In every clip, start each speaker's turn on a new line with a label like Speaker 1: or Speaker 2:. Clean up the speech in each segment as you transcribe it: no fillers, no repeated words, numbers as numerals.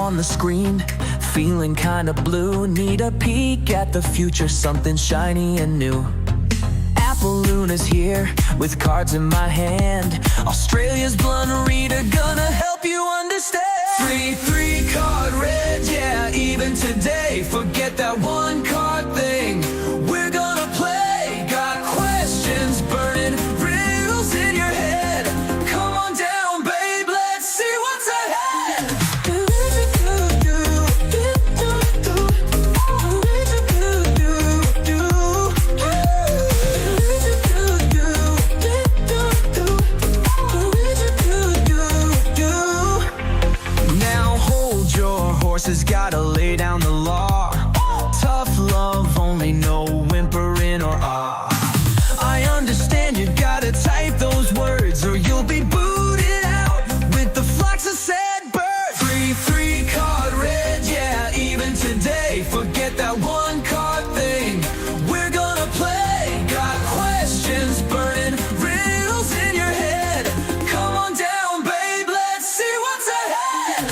Speaker 1: on the screen, feeling kinda blue. Need a peek at the future, something shiny and new. Apple Luna's here, with cards in my hand. Australia's blunt reader, gonna help you understand. Three card red, yeah, even today. Forget that one card thing, we're gonna play. Got questions burning, riddles in your head. Come on down, babe, let's see what's ahead. Now hold your horses, gotta lay down the law. Tough love, only no whimpering or ah. I understand you gotta type those words or you'll be booted out with the flux of sad birds. Three card red, yeah, even today. Forget that one card thing, we're gonna play. Got questions burning, riddles in your head. Come on down, babe, let's see what's ahead.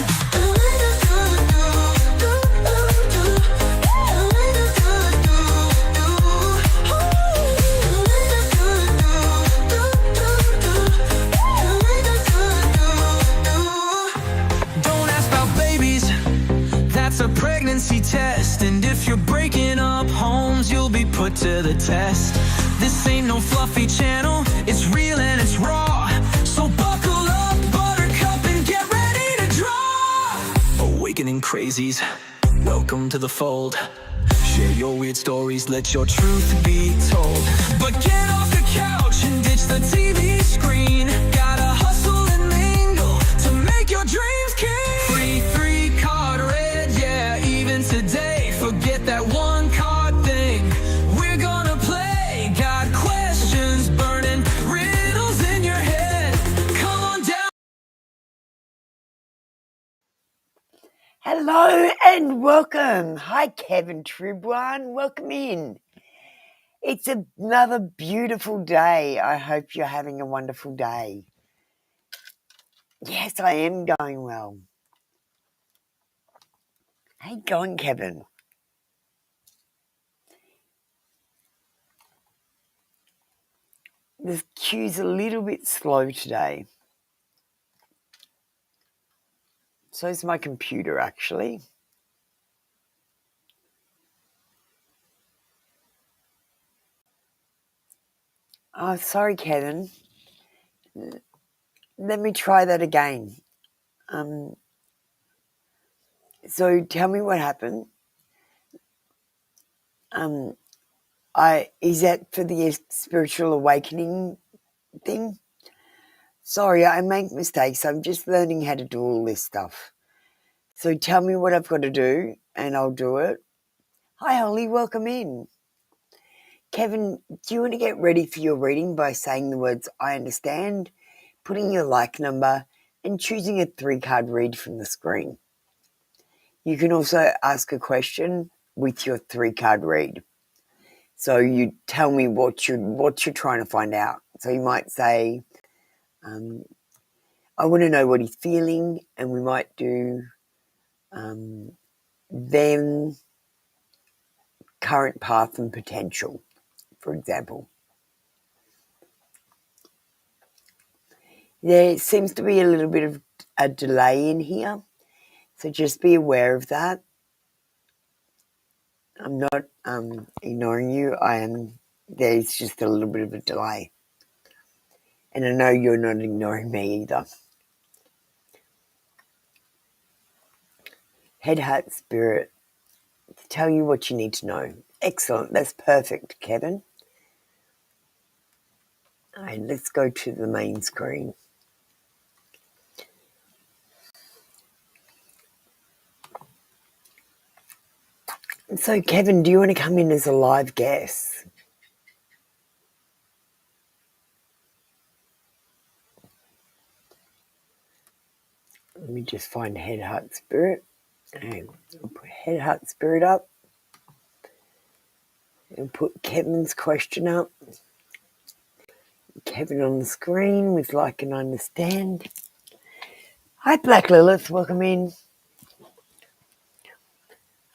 Speaker 1: Don't ask about babies, that's a pregnancy test. And if you're breaking up homes, you'll be put to the test. This ain't no fluffy channel, it's real and it's raw. So buckle up, buttercup, and get ready to draw. Awakening crazies, welcome to the fold. Share your weird stories, let your truth be told. But get off the couch and ditch the TV screen. Gotta hustle and mingle to make your dreams king. Three card red, yeah, even today. Forget that one card thing, we're gonna play. Got questions burning, riddles in your head. Come on down.
Speaker 2: Hello and welcome. Hi, Kevin Tribwan. Welcome in. It's another beautiful day. I hope you're having a wonderful day. Yes, I am going well. How you going, Kevin? The queue's a little bit slow today. So is my computer, actually. Oh, sorry, Kevin. Let me try that again. So tell me what happened. Is that for the spiritual awakening thing? Sorry, I make mistakes. I'm just learning how to do all this stuff. So tell me what I've got to do and I'll do it. Hi, Holly. Welcome in. Kevin, do you want to get ready for your reading by saying the words I understand, putting your like number, and choosing a 3-card read from the screen? You can also ask a question with your 3-card read. So you tell me what you're trying to find out. So you might say, I want to know what he's feeling, and we might do then current path and potential, for example. There seems to be a little bit of a delay in here, so just be aware of that. I'm not ignoring you. There's just a little bit of a delay. And I know you're not ignoring me either. Head, heart, spirit, to tell you what you need to know. Excellent. That's perfect, Kevin. All right, let's go to the main screen. So, Kevin, do you want to come in as a live guest? Let me just find head, heart, spirit. And I'll put head, heart, spirit up. And put Kevin's question up. Kevin on the screen with like and understand. Hi, Black Lilith. Welcome in.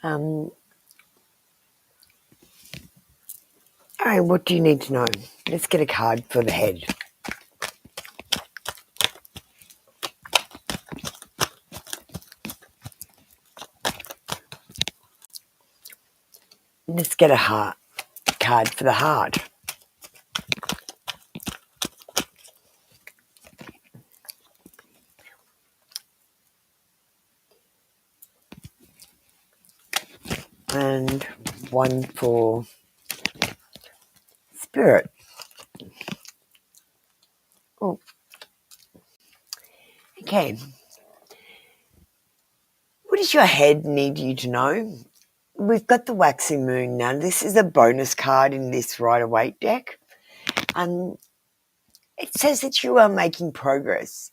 Speaker 2: All right, what do you need to know? Let's get a card for the head. Let's get a heart card for the heart. And one for spirit. Oh, okay. What does your head need you to know? We've got the waxing moon now. This is a bonus card in this Rider-Waite deck. It says that you are making progress.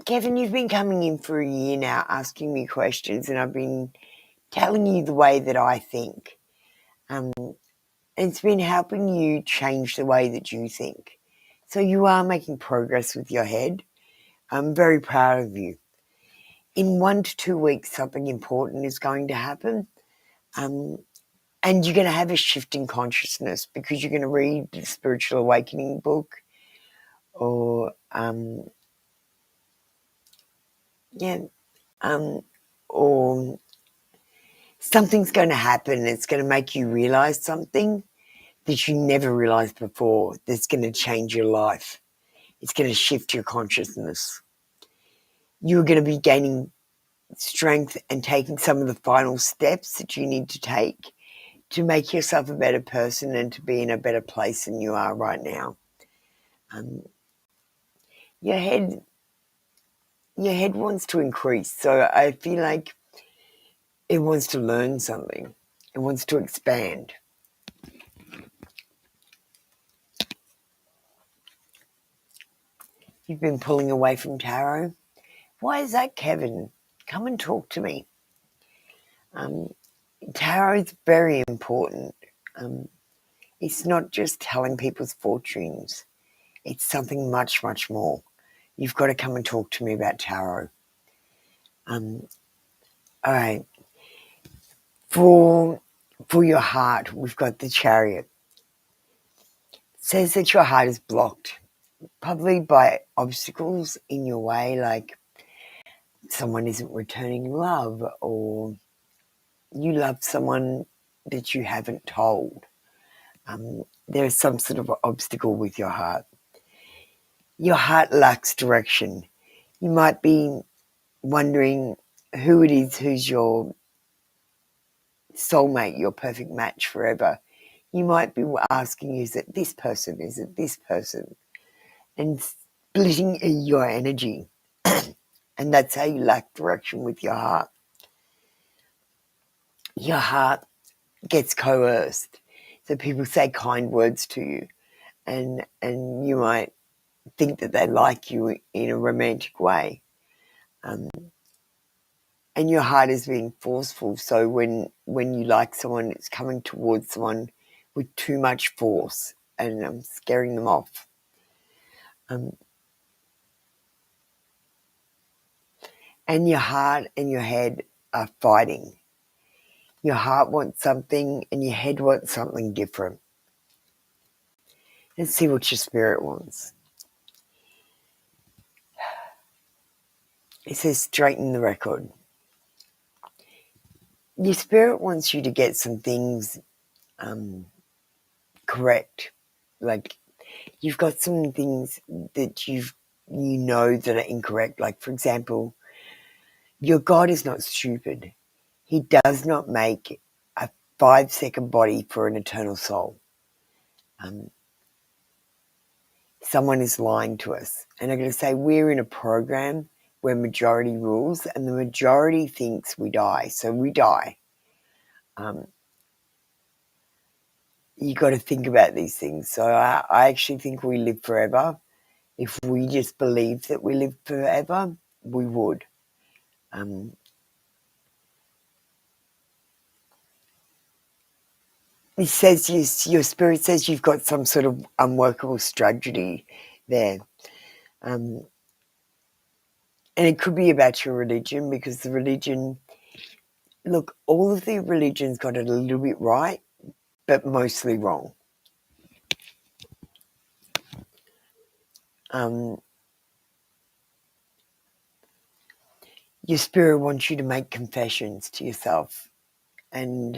Speaker 2: Kevin, you've been coming in for a year now asking me questions, and I've been telling you the way that I think. It's been helping you change the way that you think. So you are making progress with your head. I'm very proud of you. In 1 to 2 weeks, something important is going to happen. And you're going to have a shift in consciousness because you're going to read the Spiritual Awakening book or, or something's going to happen. It's going to make you realize something that you never realized before that's going to change your life. It's going to shift your consciousness. You're going to be gaining strength and taking some of the final steps that you need to take to make yourself a better person and to be in a better place than you are right now. Your head wants to increase, so I feel like it wants to learn something. It wants to expand. You've been pulling away from tarot. Why is that, Kevin? Come and talk to me. Tarot is very important. It's not just telling people's fortunes. It's something much, much more. You've got to come and talk to me about tarot. All right. For your heart, we've got the Chariot. It says that your heart is blocked, probably by obstacles in your way, like someone isn't returning love, or you love someone that you haven't told. There's some sort of obstacle with your heart. Your heart lacks direction. You might be wondering who it is who's your soulmate, your perfect match forever. You might be asking, is it this person? Is it this person? And splitting your energy. And that's how you lack direction with your heart. Your heart gets coerced. So people say kind words to you, and you might think that they like you in a romantic way. And your heart is being forceful. So when you like someone, it's coming towards someone with too much force and scaring them off. And your heart and your head are fighting. Your heart wants something and your head wants something different. Let's see what your spirit wants. It says straighten the record. Your spirit wants you to get some things correct. Like you've got some things that you know that are incorrect. Like, for example, your God is not stupid. He does not make a 5-second body for an eternal soul. Someone is lying to us. And I'm going to say we're in a program where majority rules and the majority thinks we die. So we die. You got to think about these things. So I actually think we live forever. If we just believed that we live forever, we would. It says your spirit says you've got some sort of unworkable strategy there. And it could be about your religion, because the religion, look, all of the religions got it a little bit right, but mostly wrong. Your spirit wants you to make confessions to yourself. And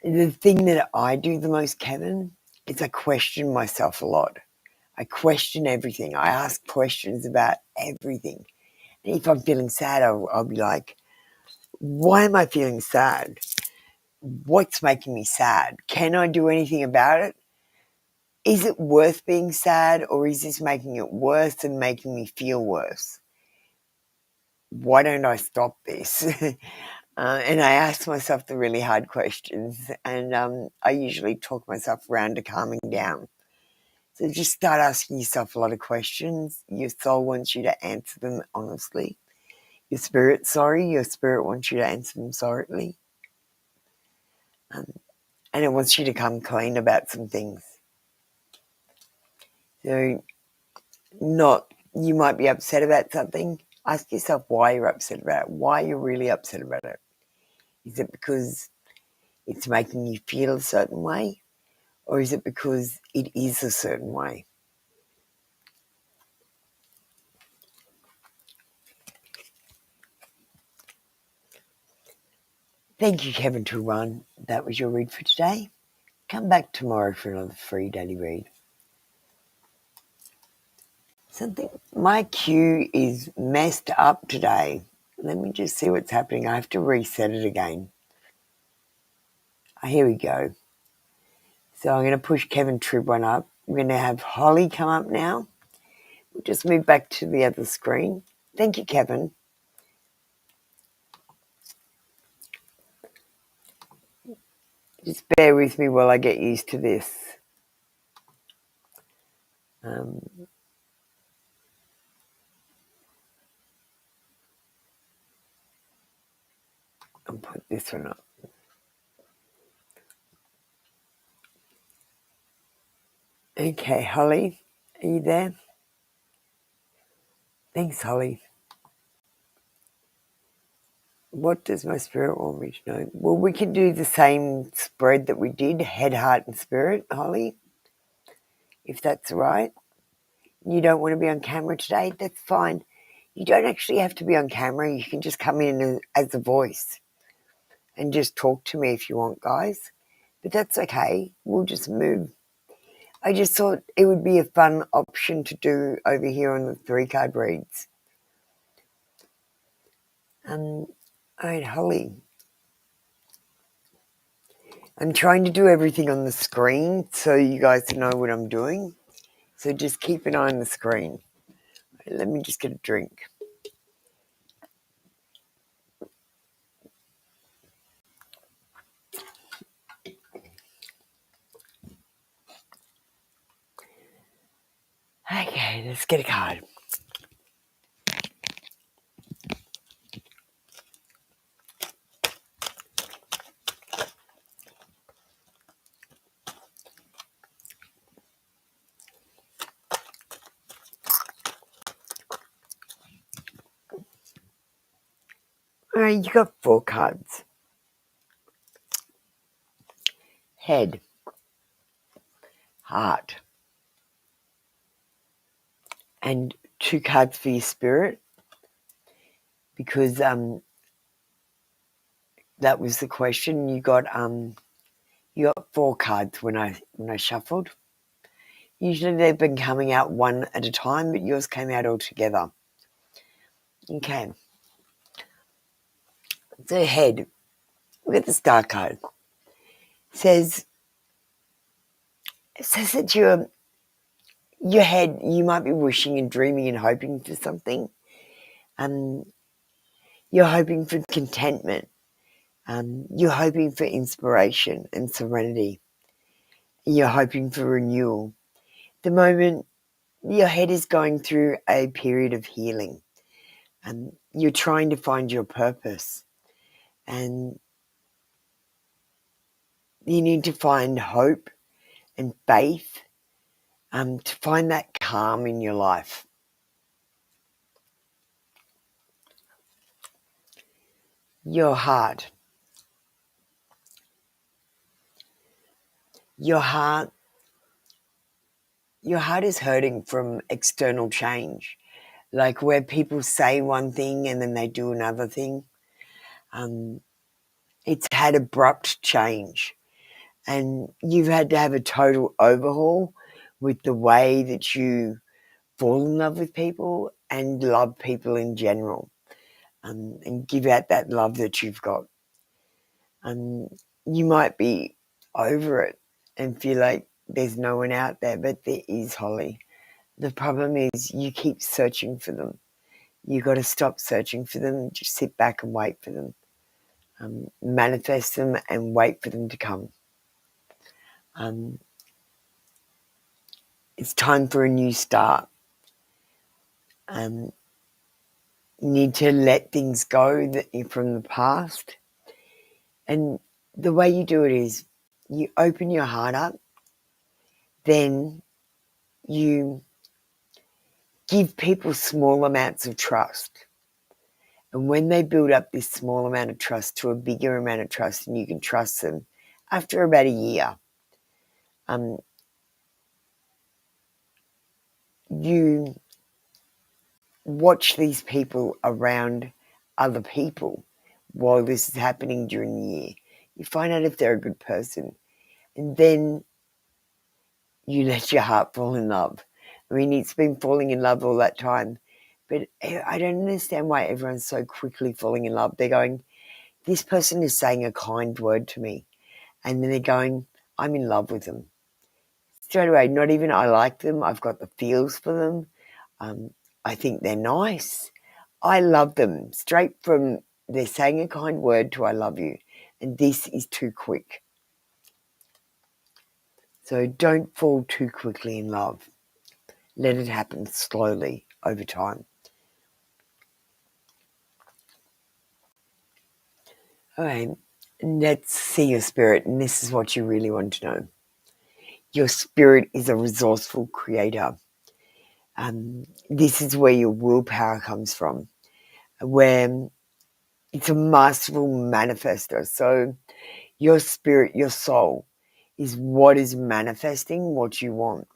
Speaker 2: the thing that I do the most, Kevin, is I question myself a lot. I question everything. I ask questions about everything. And if I'm feeling sad, I'll be like, why am I feeling sad? What's making me sad? Can I do anything about it? Is it worth being sad, or is this making it worse and making me feel worse? Why don't I stop this? And I ask myself the really hard questions, and I usually talk myself around to calming down. So just start asking yourself a lot of questions. Your soul wants you to answer them honestly. Your spirit wants you to answer them sorrowfully. And it wants you to come clean about some things. So, you might be upset about something. Ask yourself why you're upset about it, why you're really upset about it. Is it because it's making you feel a certain way? Or is it because it is a certain way? Thank you, Kevin Run. That was your read for today. Come back tomorrow for another free daily read. My queue is messed up today. Let me just see what's happening. I have to reset it again. Here we go. So I'm going to push Kevin one up. I'm going to have Holly come up now. We'll just move back to the other screen. Thank you, Kevin. Just bear with me while I get used to this. I'll put this one up. Okay, Holly, are you there? Thanks, Holly. What does my spirit want me to know? Well, we can do the same spread that we did, head, heart, and spirit, Holly, if that's right. You don't want to be on camera today, that's fine. You don't actually have to be on camera. You can just come in as a voice and just talk to me if you want, guys. But that's okay. We'll just move. I just thought it would be a fun option to do over here on the 3-card reads. All right, Holly. I'm trying to do everything on the screen so you guys know what I'm doing. So just keep an eye on the screen. Let me just get a drink. Okay, let's get a card. All right, you got 4 cards. Head, heart, and 2 cards for your spirit, because that was the question. You got 4 cards when I shuffled. Usually they've been coming out one at a time, but yours came out all together. Okay. So head, look at the star card. It says that your head, you might be wishing and dreaming and hoping for something. You're hoping for contentment. You're hoping for inspiration and serenity. You're hoping for renewal. At the moment, your head is going through a period of healing. You're trying to find your purpose. And you need to find hope and faith to find that calm in your life. Your heart. Your heart is hurting from external change, like where people say one thing and then they do another thing. It's had abrupt change, and you've had to have a total overhaul with the way that you fall in love with people and love people in general, and give out that love that you've got. You might be over it and feel like there's no one out there, but there is, Holly. The problem is you keep searching for them. You got to stop searching for them. Just sit back and wait for them. Manifest them and wait for them to come. It's time for a new start. You need to let things go from the past. And the way you do it is you open your heart up, then you give people small amounts of trust. And when they build up this small amount of trust to a bigger amount of trust, and you can trust them after about a year, you watch these people around other people while this is happening during the year. You find out if they're a good person, and then you let your heart fall in love. I mean, it's been falling in love all that time, but I don't understand why everyone's so quickly falling in love. They're going, this person is saying a kind word to me, and then they're going, I'm in love with them. Straight away, not even I like them, I've got the feels for them. I think they're nice. I love them. Straight from they're saying a kind word to I love you. And this is too quick. So don't fall too quickly in love. Let it happen slowly over time. All right, let's see your spirit, and this is what you really want to know. Your spirit is a resourceful creator. This is where your willpower comes from, where it's a masterful manifester. So your spirit, your soul, is what is manifesting what you want.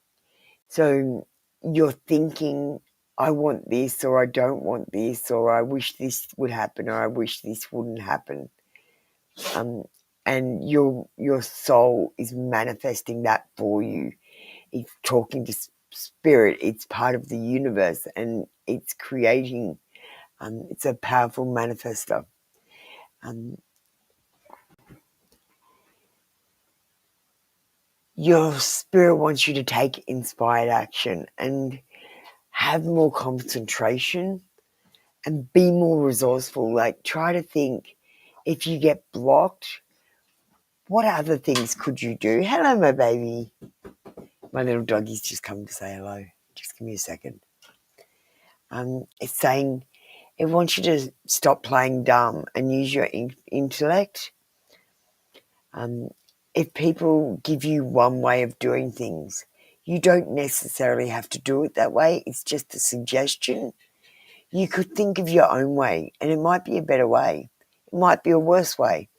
Speaker 2: So you're thinking, I want this, or I don't want this, or I wish this would happen, or I wish this wouldn't happen. And your soul is manifesting that for you. It's talking to spirit. It's part of the universe, and it's creating. It's a powerful manifester. Your spirit wants you to take inspired action and have more concentration and be more resourceful. Like, try to think, if you get blocked, what other things could you do? Hello, my baby. My little doggy's just come to say hello. Just give me a second. It's saying it wants you to stop playing dumb and use your intellect. If people give you one way of doing things, you don't necessarily have to do it that way. It's just a suggestion. You could think of your own way, and it might be a better way. It might be a worse way,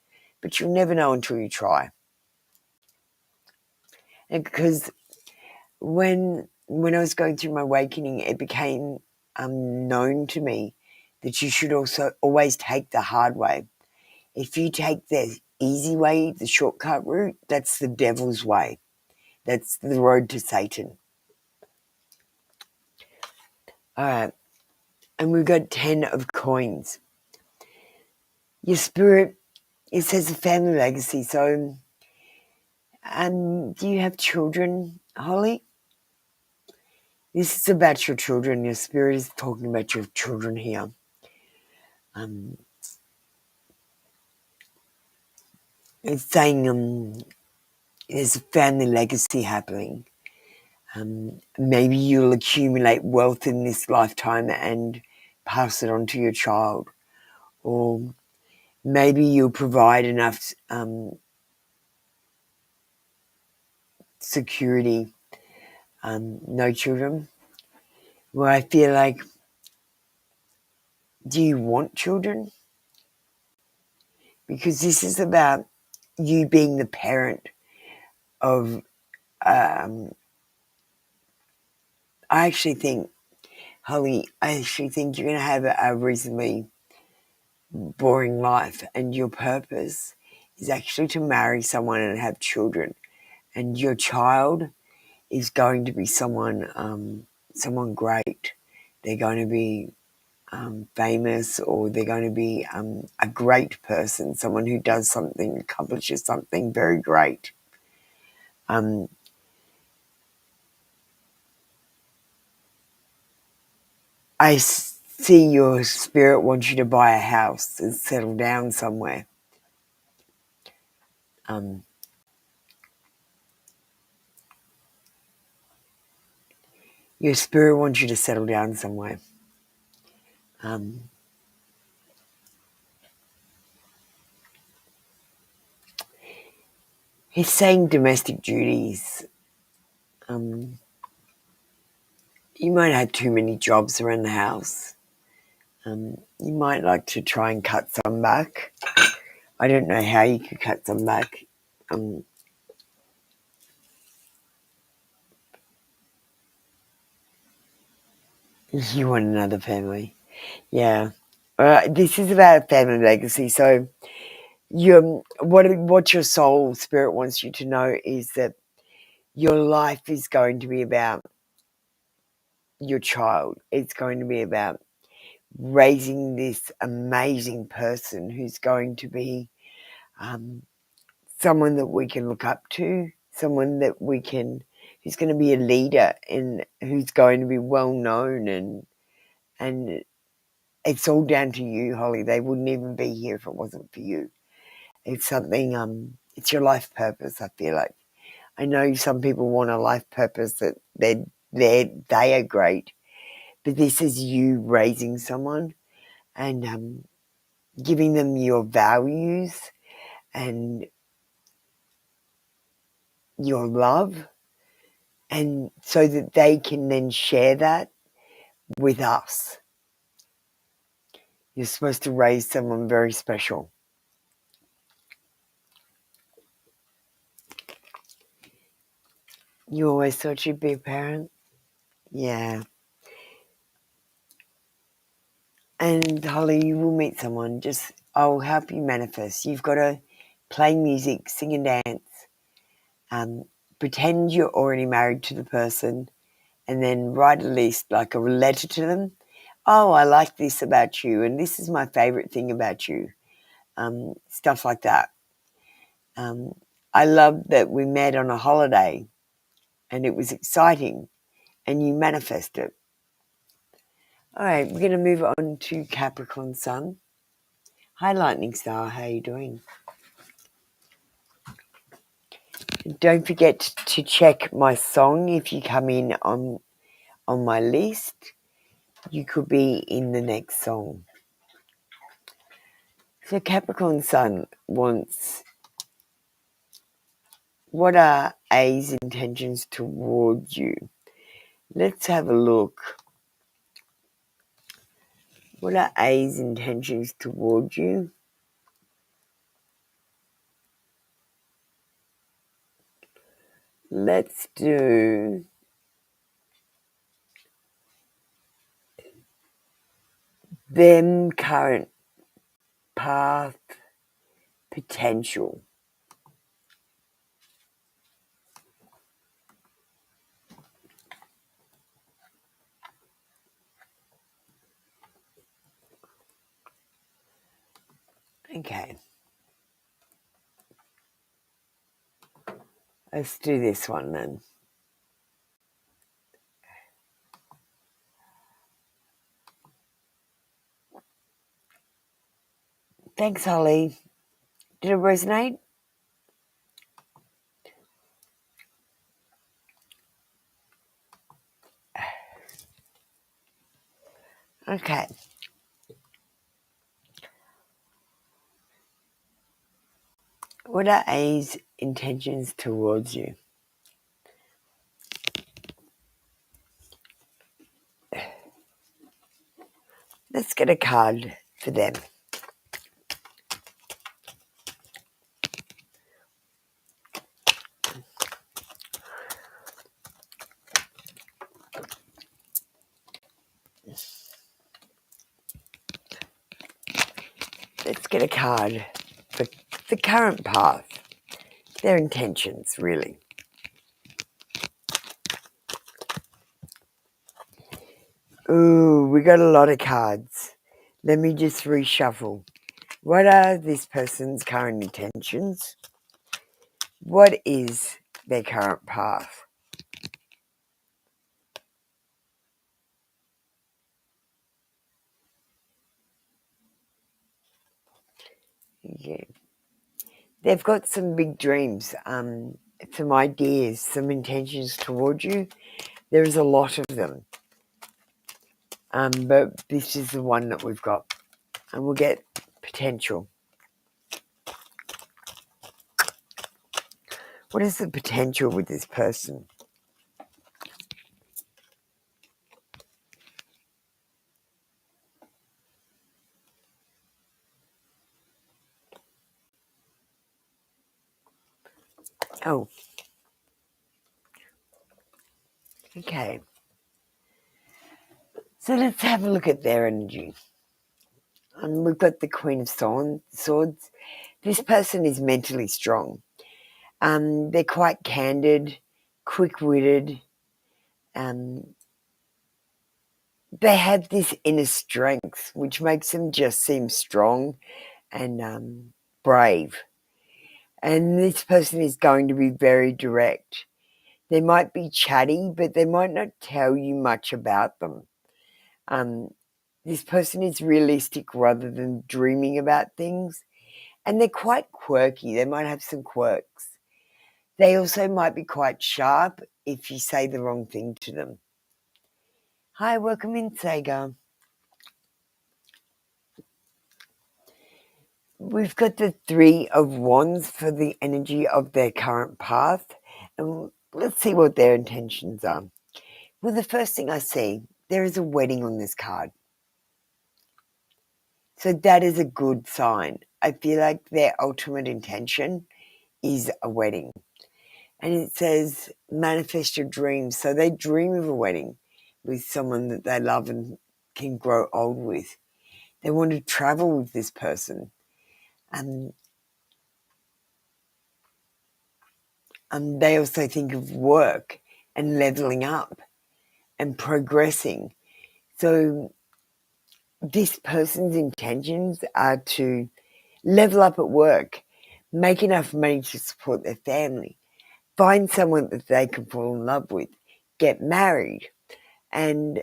Speaker 2: but you'll never know until you try. And because when I was going through my awakening, it became known to me that you should also always take the hard way. If you take the easy way, the shortcut route, that's the devil's way. That's the road to Satan. All right. And we've got 10 of coins. Your spirit, it says a family legacy. So, do you have children, Holly? This is about your children. Your spirit is talking about your children here. It's saying there's a family legacy happening. Maybe you'll accumulate wealth in this lifetime and pass it on to your child. Or maybe you'll provide enough security. No children. Where I feel like, do you want children? because this is about you being the parent of, I actually think, Holly, I actually think you're going to have a reasonably boring life, and your purpose is actually to marry someone and have children, and your child is going to be someone great. They're going to be famous, or they're going to be a great person, someone who does something, accomplishes something very great. I see your spirit wants you to buy a house and settle down somewhere. Your spirit wants you to settle down somewhere. He's saying domestic duties. You might have too many jobs around the house. You might like to try and cut some back. I don't know how you could cut some back. You want another family. Yeah. This is about a family legacy. So what your soul spirit wants you to know is that your life is going to be about your child. It's going to be about raising this amazing person who's going to be someone that we can look up to, someone that who's going to be a leader and who's going to be well known, and it's all down to you, Holly. They wouldn't even be here if it wasn't for you. It's something, it's your life purpose, I feel like. I know some people want a life purpose that they are great, but this is you raising someone and giving them your values and your love, and so that they can then share that with us. You're supposed to raise someone very special. You always thought you'd be a parent? Yeah. And Holly, you will meet someone. I'll help you manifest. You've got to play music, sing and dance. Pretend you're already married to the person, and then write a list, like a letter to them. Oh, I like this about you, and this is my favorite thing about you. Stuff like that. I love that we met on a holiday, and it was exciting, and you manifest it. All right, we're going to move on to Capricorn Sun. Hi, Lightning Star. How are you doing? Don't forget to check my song. If you come in on my list, you could be in the next song. So Capricorn Sun wants, what are A's intentions towards you? Let's have a look. What are A's intentions towards you? Let's do them current path potential. Okay. Let's do this one then. Thanks, Holly. Did it resonate? Okay. What are A's intentions towards you? Let's get a card for them. let's get a card for the current path, their intentions, really. Ooh, we got a lot of cards. Let me just reshuffle. What are this person's current intentions? What is their current path? Yeah. They've got some big dreams, some ideas, some intentions towards you. There is a lot of them. But this is the one that we've got. And we'll get potential. What is the potential with this person? Oh. Okay. So let's have a look at their energy. We've got the Queen of Swords. This person is mentally strong. They're quite candid, quick-witted. They have this inner strength, which makes them just seem strong and brave. And this person is going to be very direct. They might be chatty, but they might not tell you much about them. This person is realistic rather than dreaming about things. And they're quite quirky. They might have some quirks. They also might be quite sharp if you say the wrong thing to them. Hi, welcome in, Sagar. We've got the Three of Wands for the energy of their current path. And let's see what their intentions are. Well, the first thing I see, there is a wedding on this card. So that is a good sign. I feel like their ultimate intention is a wedding. And it says, manifest your dreams. So they dream of a wedding with someone that they love and can grow old with. They want to travel with this person. And they also think of work and leveling up and progressing. So this person's intentions are to level up at work, make enough money to support their family, find someone that they can fall in love with, get married, and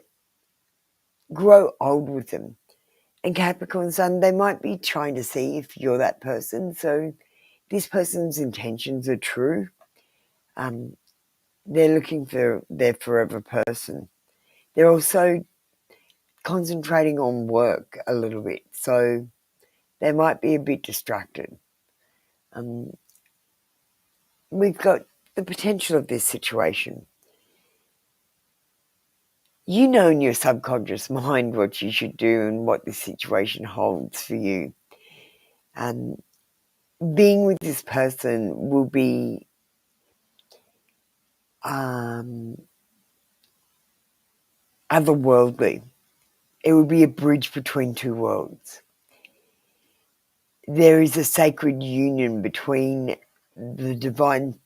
Speaker 2: grow old with them. And Capricorn Sun, they might be trying to see if you're that person. So this person's intentions are true. They're looking for their forever person. They're also concentrating on work a little bit. So they might be a bit distracted. We've got the potential of this situation. You know in your subconscious mind what you should do and what this situation holds for you. Being with this person will be otherworldly. It will be a bridge between two worlds. There is a sacred union between the divine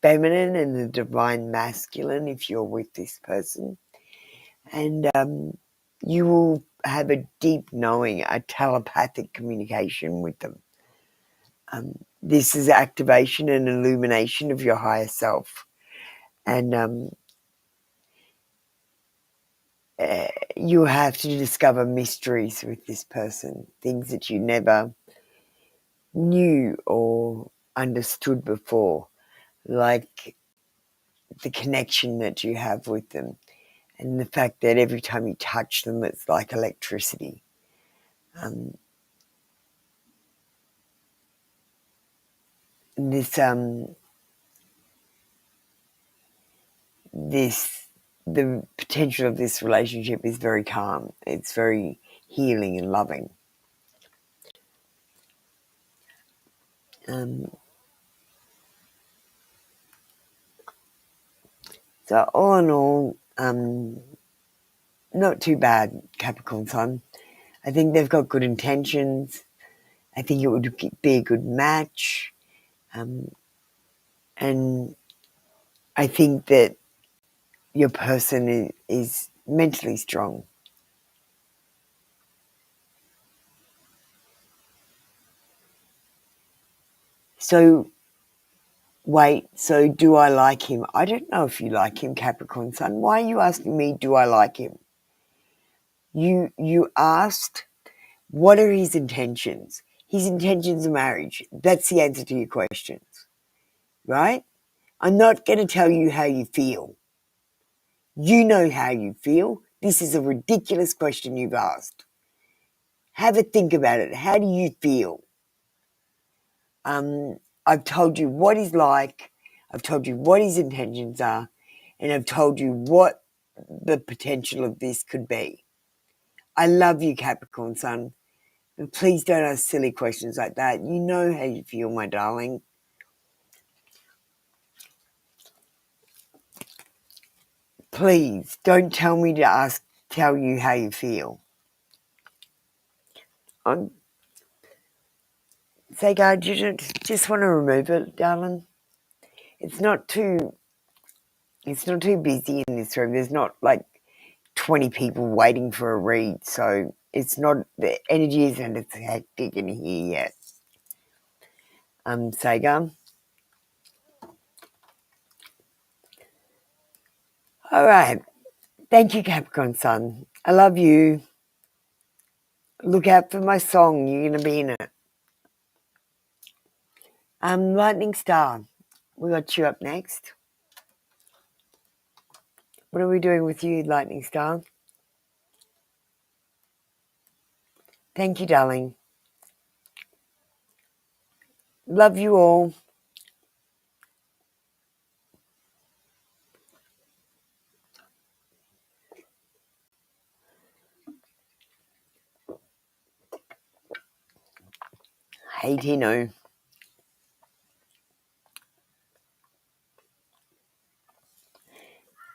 Speaker 2: feminine and the divine masculine if you're with this person. And you will have a deep knowing, a telepathic communication with them. This is activation and illumination of your higher self. And you have to discover mysteries with this person, things that you never knew or understood before, like the connection that you have with them and the fact that every time you touch them it's like electricity. The potential of this relationship is very calm. It's very healing and loving. So all in all, not too bad, Capricorn Sun. I think they've got good intentions. I think it would be a good match. And I think that your person is mentally strong. So, wait, so do I like him? I don't know if you like him, Capricorn Sun. Why are you asking me, do I like him? You asked, what are his intentions? His intentions of marriage. That's the answer to your questions, right? I'm not going to tell you how you feel. You know how you feel. This is a ridiculous question you've asked. Have a think about it. How do you feel? I've told you what he's like. I've told you what his intentions are. And I've told you what the potential of this could be. I love you, Capricorn Sun. But please don't ask silly questions like that. You know how you feel, my darling. Please don't tell me to tell you how you feel. Sagar, do you just want to remove it, darling? It's not too busy in this room. There's not like 20 people waiting for a read, so it's not, the energy isn't as hectic in here yet. Sagar. All right. Thank you, Capricorn Sun. I love you. Look out for my song. You're going to be in it. Lightning Star. We got you up next. What are we doing with you, Lightning Star? Thank you, darling. Love you all. Hey, Tino.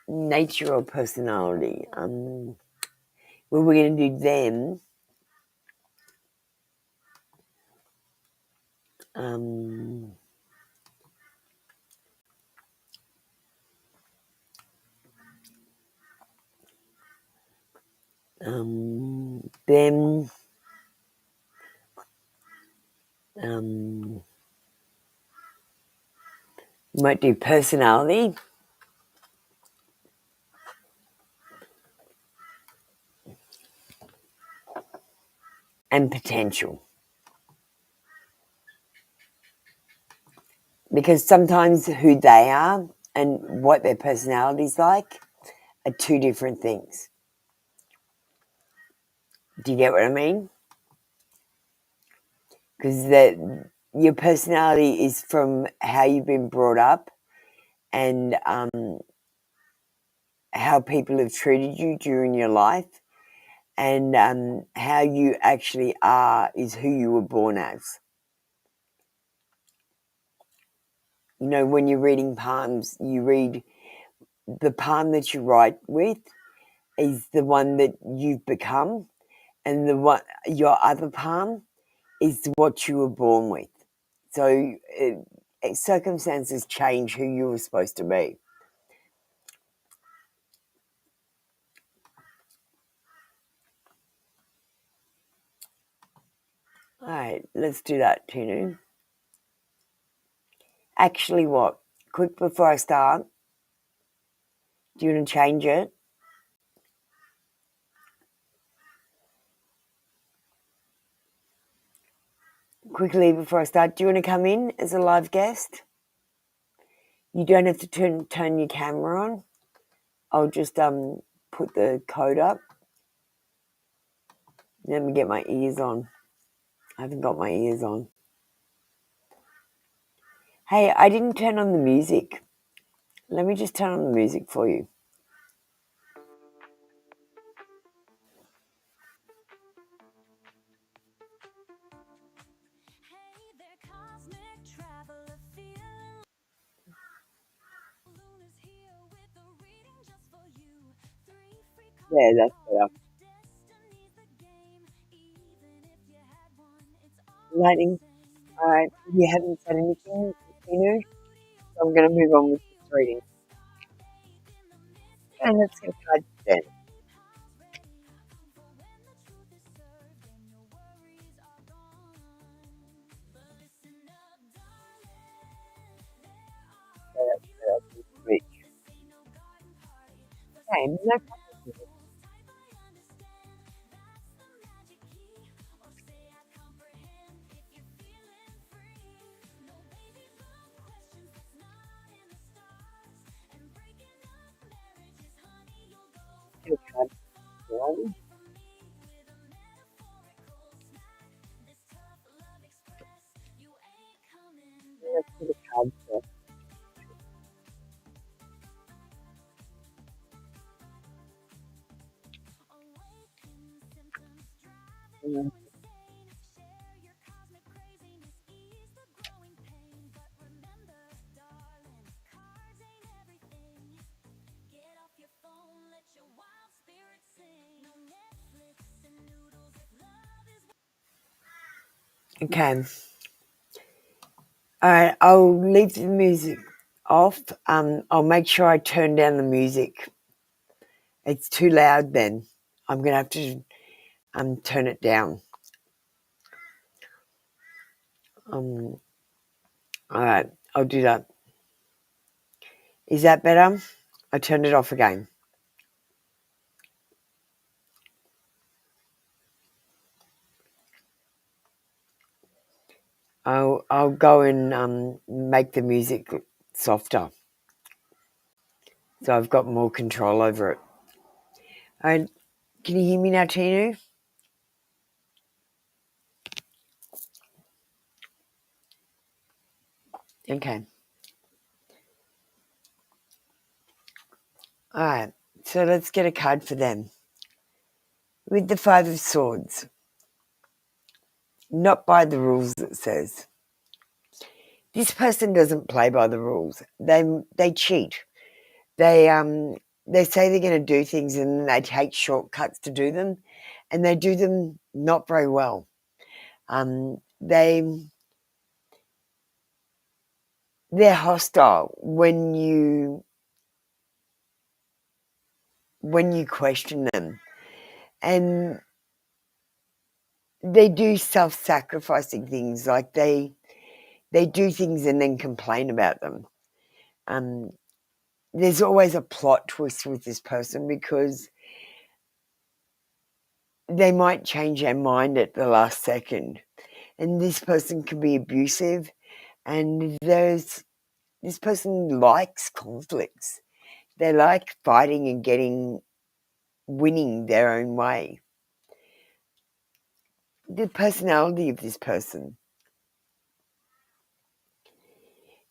Speaker 2: Nature or personality? Well, we're going to do them. Them. Might do personality and potential. Because sometimes who they are and what their personality's like are two different things. Do you get what I mean? Because your personality is from how you've been brought up and how people have treated you during your life, and how you actually are is who you were born as. You know, when you're reading palms, you read the palm that you write with is the one that you've become, and your other palm is what you were born with. So circumstances change who you were supposed to be. All right, let's do that, Tinu. Actually, what? Quick before I start, do you want to change it? Quickly before I start, do you want to come in as a live guest? You don't have to turn your camera on. I'll just put the code up. Let me get my ears on. I haven't got my ears on. Hey, I didn't turn on the music. Let me just turn on the music for you. Yeah, that's better. Lightning. Alright, you haven't said anything, Christina, so I'm going to move on with this reading. And let's get a card then. Switch. Okay, no problem. Get a card for Lightning. Let's get a card for um, Okay. Alright, I'll leave the music off. I'll make sure I turn down the music. It's too loud then. I'm going to have to turn it down. Alright, I'll do that. Is that better? I turned it off again. I'll go and make the music softer, so I've got more control over it. Alright, can you hear me now, Tinu? Okay. Alright, so let's get a card for them. With the Five of Swords. Not by the rules, it says. This person doesn't play by the rules. They cheat. They say they're going to do things and then they take shortcuts to do them, and they do them not very well. They're hostile when you question them, and they do self-sacrificing things, like they do things and then complain about them. There's always a plot twist with this person because they might change their mind at the last second, and this person can be abusive, and this person likes conflicts. They like fighting and winning their own way. The personality of this person.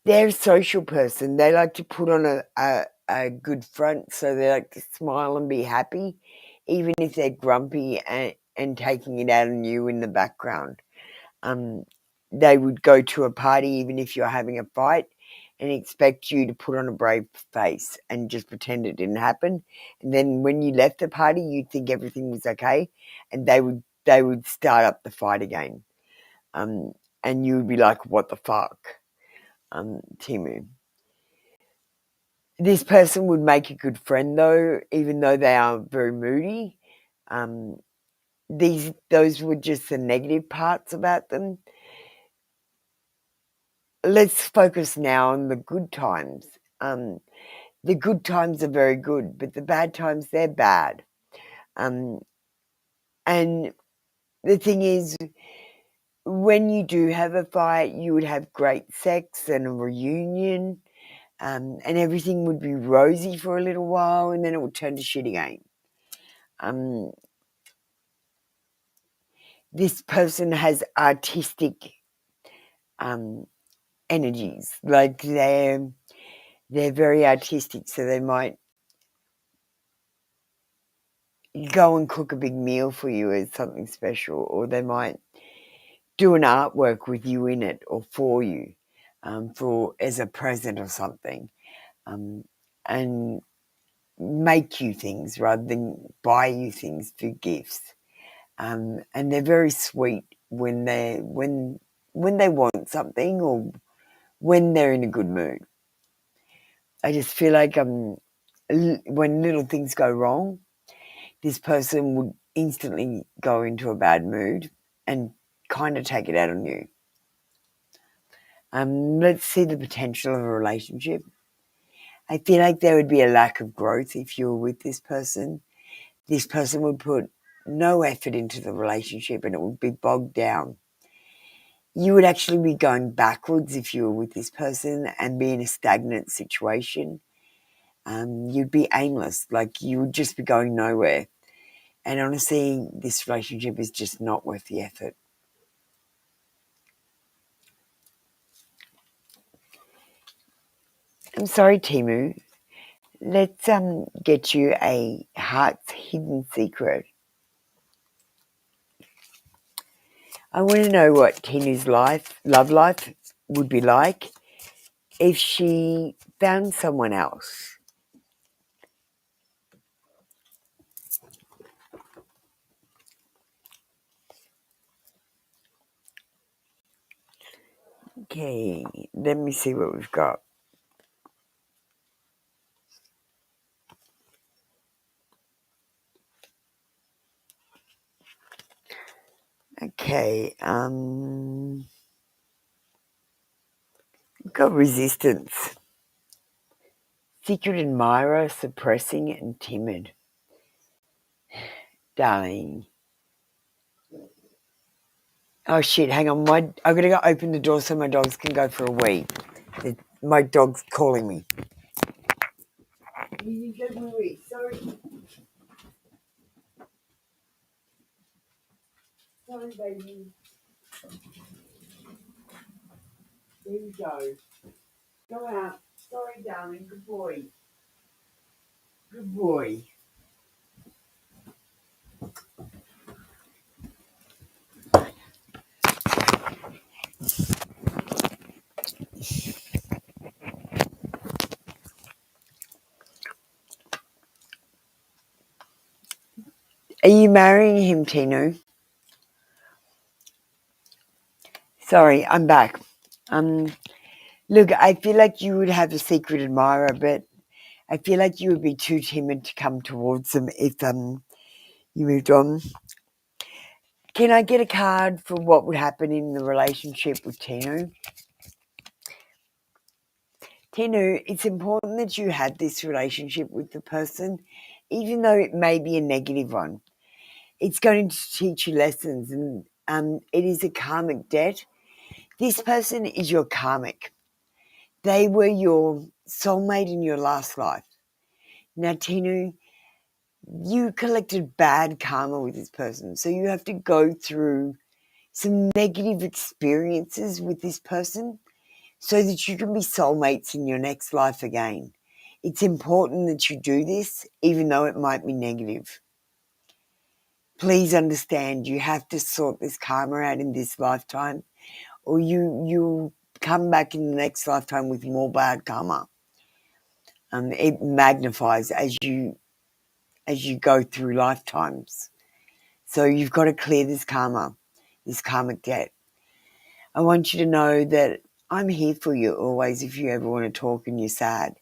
Speaker 2: They're a social person. They like to put on a good front, so they like to smile and be happy, even if they're grumpy and taking it out on you in the background. They would go to a party even if you're having a fight and expect you to put on a brave face and just pretend it didn't happen. And then when you left the party, you'd think everything was okay, and they would start up the fight again. And you would be like, what the fuck? Timu. This person would make a good friend though, even though they are very moody. Those were just the negative parts about them. Let's focus now on the good times. The good times are very good, but the bad times, they're bad. And the thing is, when you do have a fight, you would have great sex and a reunion, and everything would be rosy for a little while, and then it would turn to shit again. This person has artistic energies, like they're very artistic, so they might go and cook a big meal for you as something special, or they might do an artwork with you in it or for you, for as a present or something, and make you things rather than buy you things for gifts. And they're very sweet when they want something or when they're in a good mood. I just feel like when little things go wrong, this person would instantly go into a bad mood and kind of take it out on you. Let's see the potential of a relationship. I feel like there would be a lack of growth if you were with this person. This person would put no effort into the relationship and it would be bogged down. You would actually be going backwards if you were with this person and be in a stagnant situation. You'd be aimless, like you would just be going nowhere. And honestly, this relationship is just not worth the effort. I'm sorry, Timu. Let's get you a heart's hidden secret. I want to know what Tinu's love life would be like if she found someone else. Okay, let me see what we've got. Okay, we've got resistance, secret admirer, suppressing and timid. Darling. Oh shit, hang on, I'm gonna go open the door so my dogs can go for a wee. My dog's calling me. You go for a wee, sorry. Sorry, baby. There you go. Go out. Sorry, darling. Good boy. Good boy. Are you marrying him, Tino? Sorry, I'm back. Look, I feel like you would have a secret admirer, but I feel like you would be too timid to come towards them if you moved on. Can I get a card for what would happen in the relationship with Tino? Tino, it's important that you have this relationship with the person, even though it may be a negative one. It's going to teach you lessons, and it is a karmic debt. This person is your karmic. They were your soulmate in your last life. Now, Tinu, you collected bad karma with this person, so you have to go through some negative experiences with this person so that you can be soulmates in your next life again. It's important that you do this, even though it might be negative. Please understand, you have to sort this karma out in this lifetime, or you'll come back in the next lifetime with more bad karma. It magnifies as you go through lifetimes. So you've got to clear this karma, this karmic debt. I want you to know that I'm here for you always if you ever want to talk and you're sad.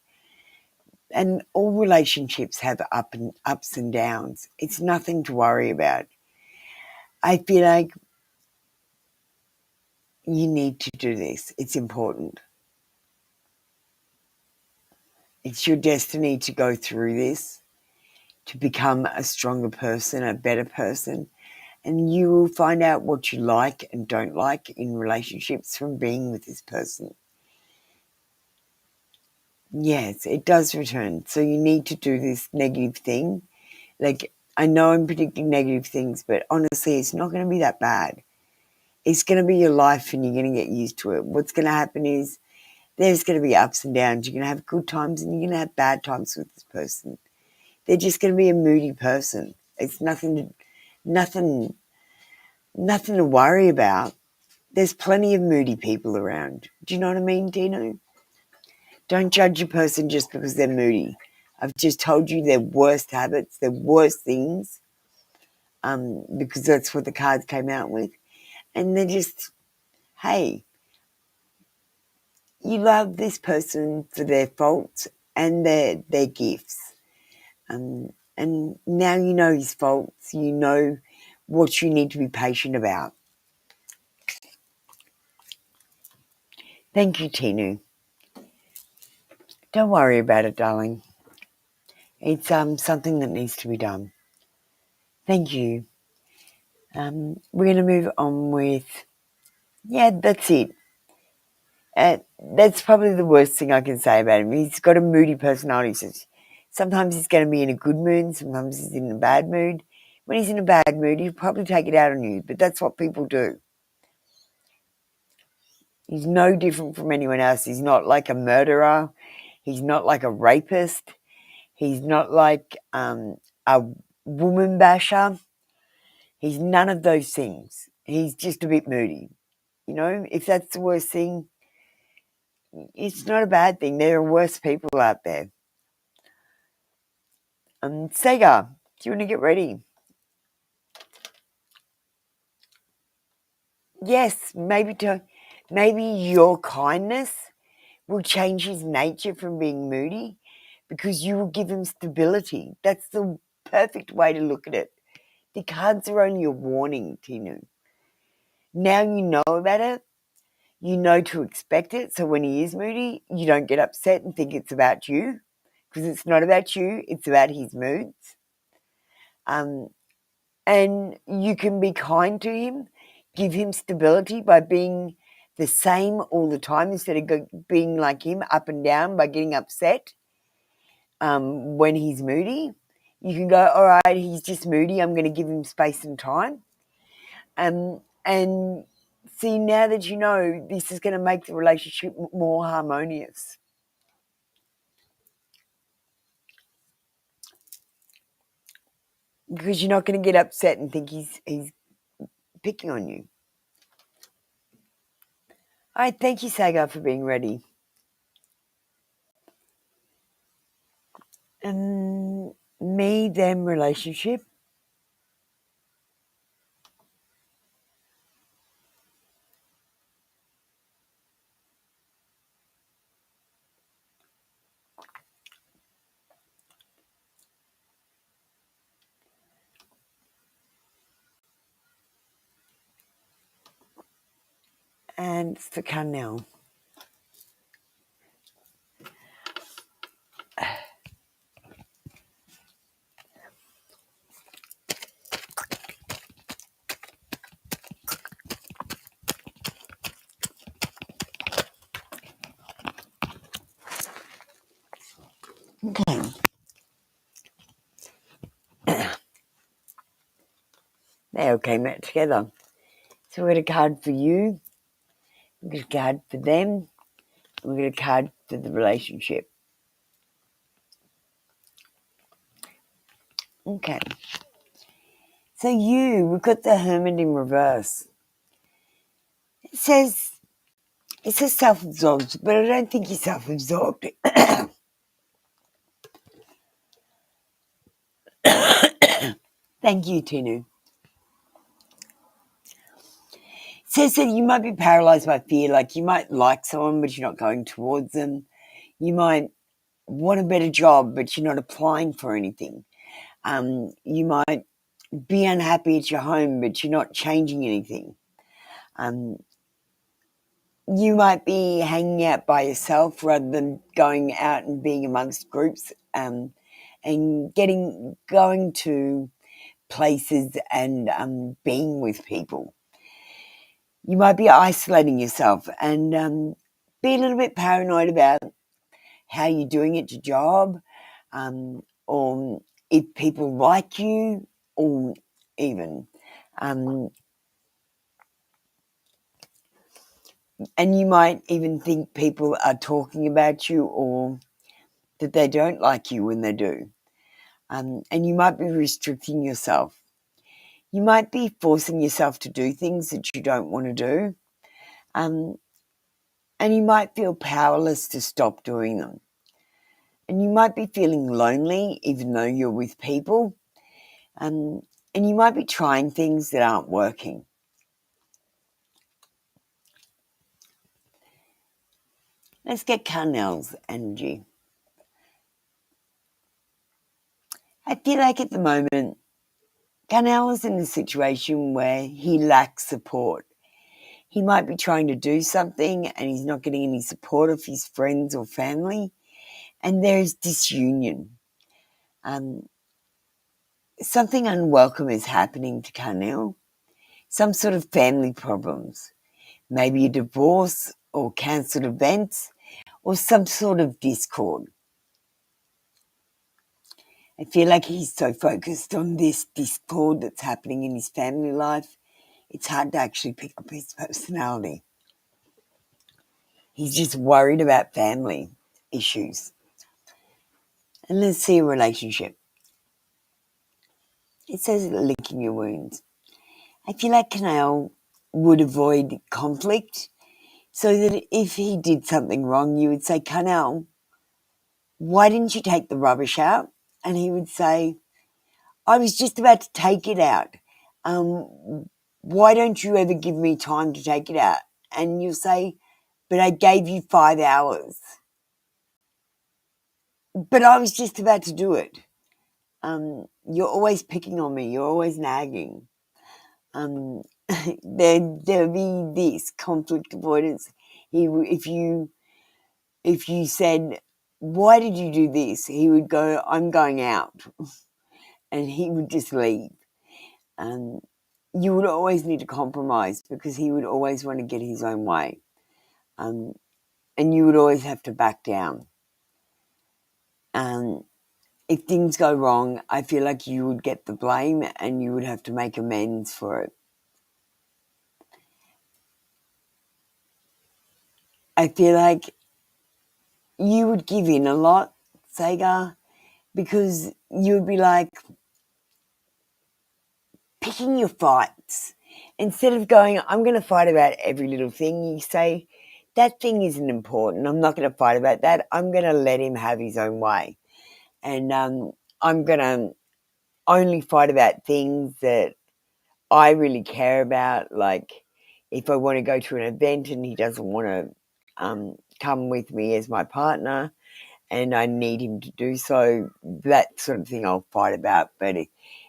Speaker 2: And all relationships have ups and downs. It's nothing to worry about. I feel like you need to do this. It's important. It's your destiny to go through this, to become a stronger person, a better person. And you will find out what you like and don't like in relationships from being with this person. Yes, it does return. So you need to do this negative thing. Like, I know I'm predicting negative things, but honestly, it's not going to be that bad. It's going to be your life and you're going to get used to it. What's going to happen is there's going to be ups and downs. You're going to have good times and you're going to have bad times with this person. They're just going to be a moody person. It's nothing to worry about. There's plenty of moody people around. Do you know what I mean, Dino? Don't judge a person just because they're moody. I've just told you their worst habits, their worst things, because that's what the cards came out with. and they're just, hey, you love this person for their faults and their gifts. And now you know his faults, you know what you need to be patient about. Thank you, Tinu. Don't worry about it, darling. It's something that needs to be done. Thank you. We're going to move on with, that's it. That's probably the worst thing I can say about him. He's got a moody personality. So sometimes he's going to be in a good mood, sometimes he's in a bad mood. When he's in a bad mood, he'll probably take it out on you, but that's what people do. He's no different from anyone else. He's not like a murderer. He's not like a rapist. He's not like a woman basher. He's none of those things. He's just a bit moody. You know, if that's the worst thing, it's not a bad thing. There are worse people out there. Sega, do you want to get ready? Yes, maybe your kindness will change his nature from being moody because you will give him stability. That's the perfect way to look at it. The cards are only a warning, Tinu. Now you know about it. You know to expect it. So when he is moody, you don't get upset and think it's about you because it's not about you. It's about his moods. And you can be kind to him, give him stability by being the same all the time instead of being like him up and down by getting upset when he's moody. You can go, all right, he's just moody. I'm going to give him space and time. And see, now that you know, this is going to make the relationship more harmonious. Because you're not going to get upset and think he's picking on you. All right, thank you, Sagar, for being ready. Me-them relationship. And it's the canal. Okay. They all came out together. So we got a card for you, we got a card for them, and we got a card for the relationship. Okay. So we've got the Hermit in reverse. It says self-absorbed, but I don't think you're self-absorbed. Thank you, Tinu. It says that you might be paralyzed by fear, like you might like someone, but you're not going towards them. You might want a better job, but you're not applying for anything. You might be unhappy at your home, but you're not changing anything. You might be hanging out by yourself rather than going out and being amongst groups, and going to places and being with people. You might be isolating yourself and be a little bit paranoid about how you're doing at your job, or if people like you, or even. And you might even think people are talking about you or that they don't like you when they do. And you might be restricting yourself. You might be forcing yourself to do things that you don't want to do. And you might feel powerless to stop doing them. And you might be feeling lonely even though you're with people. And you might be trying things that aren't working. Let's get Carnell's energy. I feel like at the moment, Carnell is in a situation where he lacks support. He might be trying to do something and he's not getting any support of his friends or family, and there is disunion. Something unwelcome is happening to Carnell, some sort of family problems, maybe a divorce or cancelled events or some sort of discord. I feel like he's so focused on this discord that's happening in his family life, it's hard to actually pick up his personality. He's just worried about family issues. And let's see a relationship. It says licking your wounds. I feel like Canal would avoid conflict so that if he did something wrong, you would say, Canal, why didn't you take the rubbish out? And he would say, I was just about to take it out. Why don't you ever give me time to take it out? And you'll say, but I gave you 5 hours. But I was just about to do it. You're always picking on me. You're always nagging. There'll be this conflict avoidance. If you said, why did you do this? He would go, I'm going out. And he would just leave. You would always need to compromise because he would always want to get his own way. And you would always have to back down. If things go wrong, I feel like you would get the blame and you would have to make amends for it. I feel like you would give in a lot, Sagar, because you would be like picking your fights. Instead of going, I'm going to fight about every little thing, you say, that thing isn't important. I'm not going to fight about that. I'm going to let him have his own way. And I'm going to only fight about things that I really care about. Like if I want to go to an event and he doesn't want to come with me as my partner and I need him to do so, that sort of thing I'll fight about. But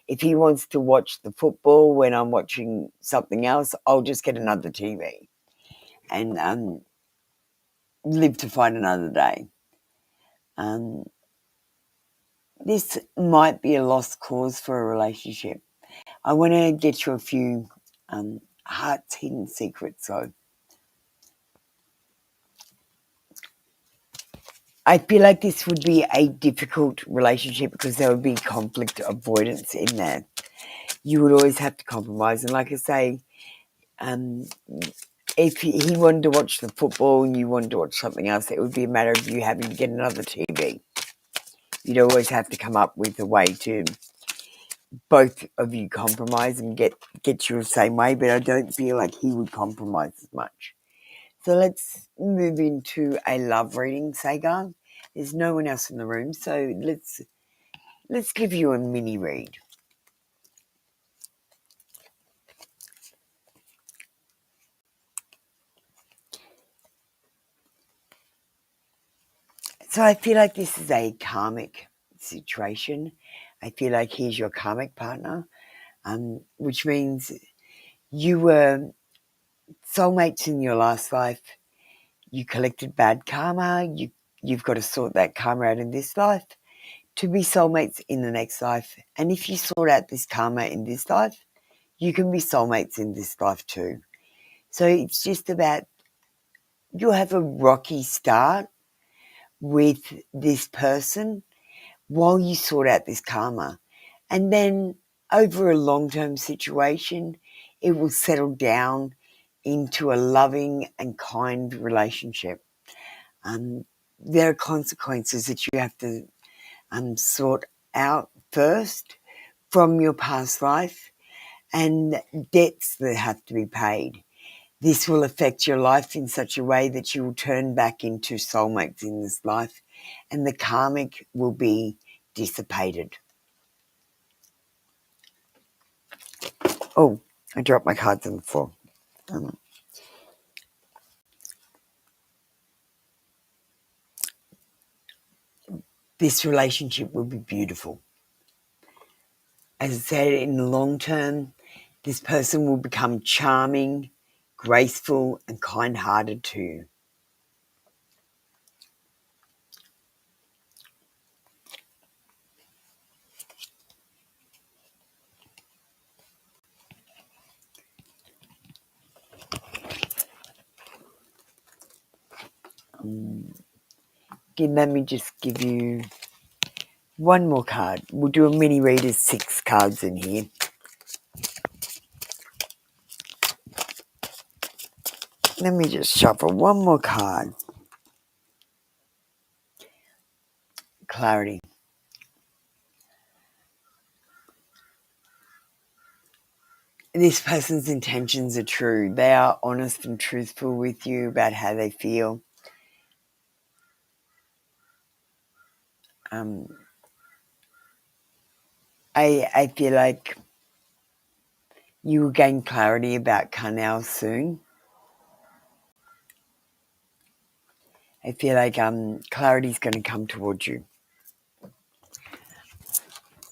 Speaker 2: if he wants to watch the football when I'm watching something else, I'll just get another TV and live to fight another day. This might be a lost cause for a relationship. I want to get you a few heart's hidden secrets, though. I feel like this would be a difficult relationship because there would be conflict avoidance in there. You would always have to compromise. And like I say, if he wanted to watch the football and you wanted to watch something else, it would be a matter of you having to get another TV. You'd always have to come up with a way to both of you compromise and get you the same way, but I don't feel like he would compromise as much. So let's move into a love reading, Sagar. There's no one else in the room, so let's give you a mini read. So I feel like this is a karmic situation. I feel like he's your karmic partner, which means you were soulmates in your last life. You collected bad karma. You've got to sort that karma out in this life to be soulmates in the next life. And if you sort out this karma in this life, you can be soulmates in this life too. So it's just about, you'll have a rocky start with this person while you sort out this karma. And then over a long-term situation, it will settle down into a loving and kind relationship. There are consequences that you have to sort out first from your past life and debts that have to be paid. This will affect your life in such a way that you will turn back into soulmates in this life and the karmic will be dissipated. Oh, I dropped my cards on the floor. this relationship will be beautiful. As I said, in the long term, this person will become charming, graceful, and kind-hearted too. Let me just give you one more card. We'll do a mini read of 6 cards in here. Let me just shuffle one more card. Clarity. This person's intentions are true. They are honest and truthful with you about how they feel. I feel like you will gain clarity about Carnell soon. I feel like clarity is going to come towards you.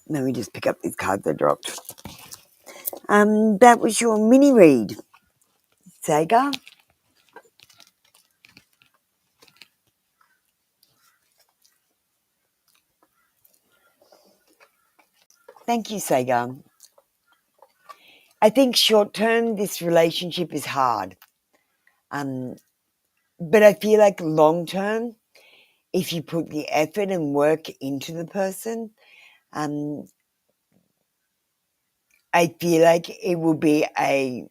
Speaker 2: Let me just pick up these cards I dropped. That was your mini read, Saga. Thank you, Saga. I think short term, this relationship is hard. But I feel like long term, if you put the effort and work into the person, I feel like it will be a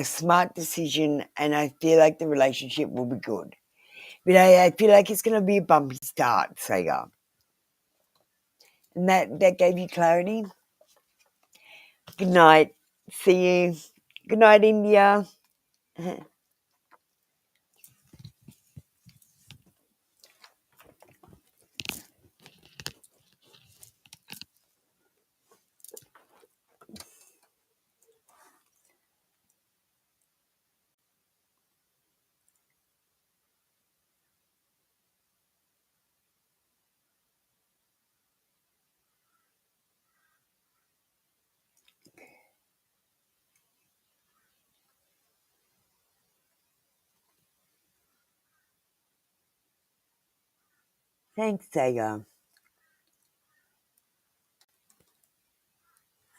Speaker 2: smart decision, and I feel like the relationship will be good. But I feel like it's going to be a bumpy start, Saga. And that gave you clarity? Good night. See you. Good night, India. Thanks, Saga.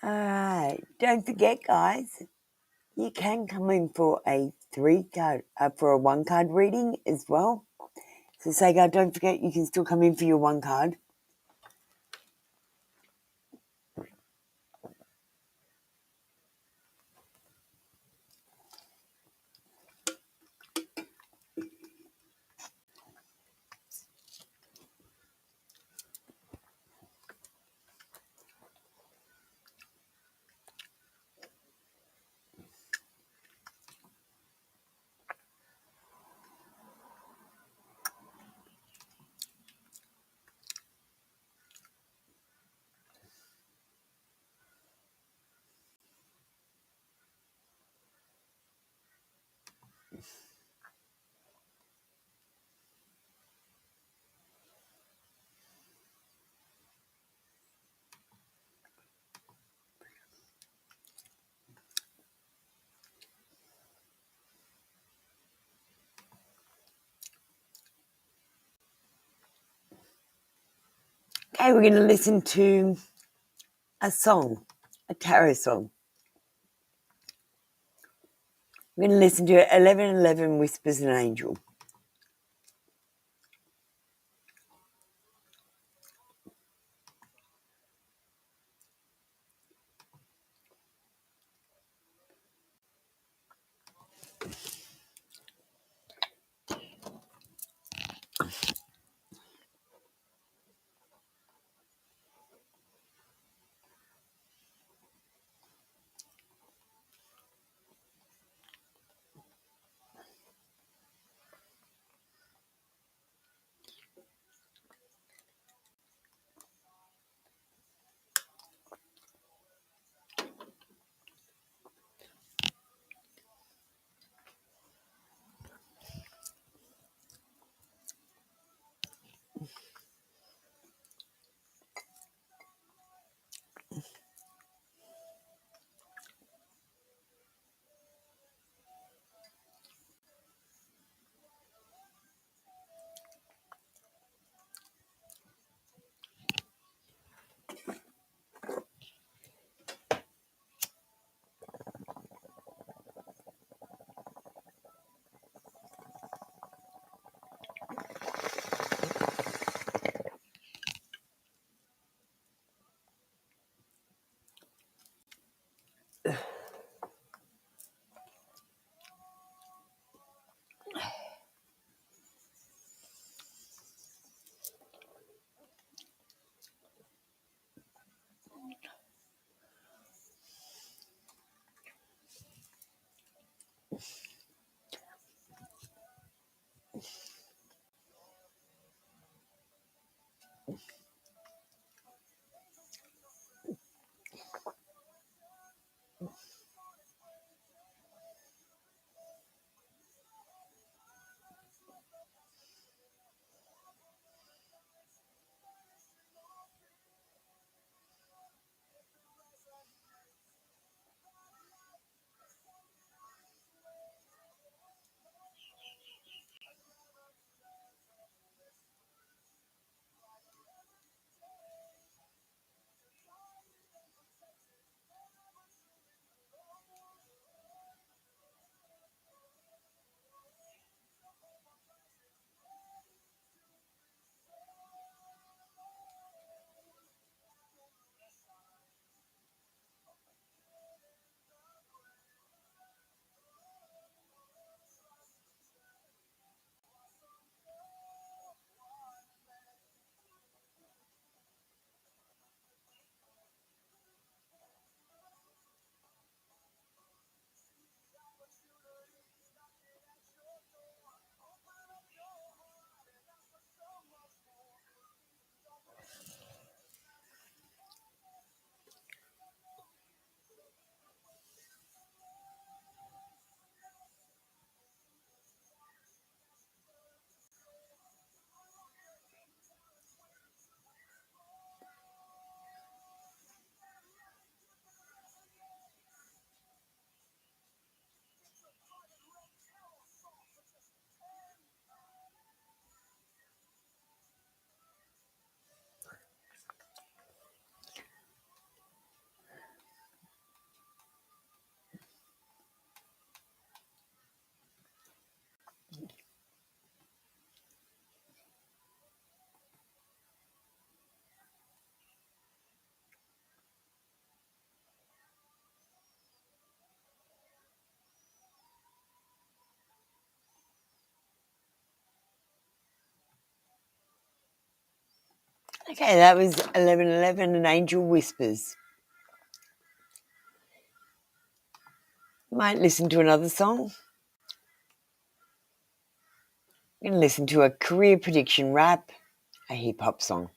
Speaker 2: All right. Don't forget, guys, you can come in for a 1-card reading as well. So, Saga, don't forget you can still come in for your 1 card. Okay, we're going to listen to a song, a tarot song. We're going to listen to 1111 Whispers an Angel. Okay, that was 11:11 and Angel Whispers. Might listen to another song. I'm going to listen to a career prediction rap, a hip hop song.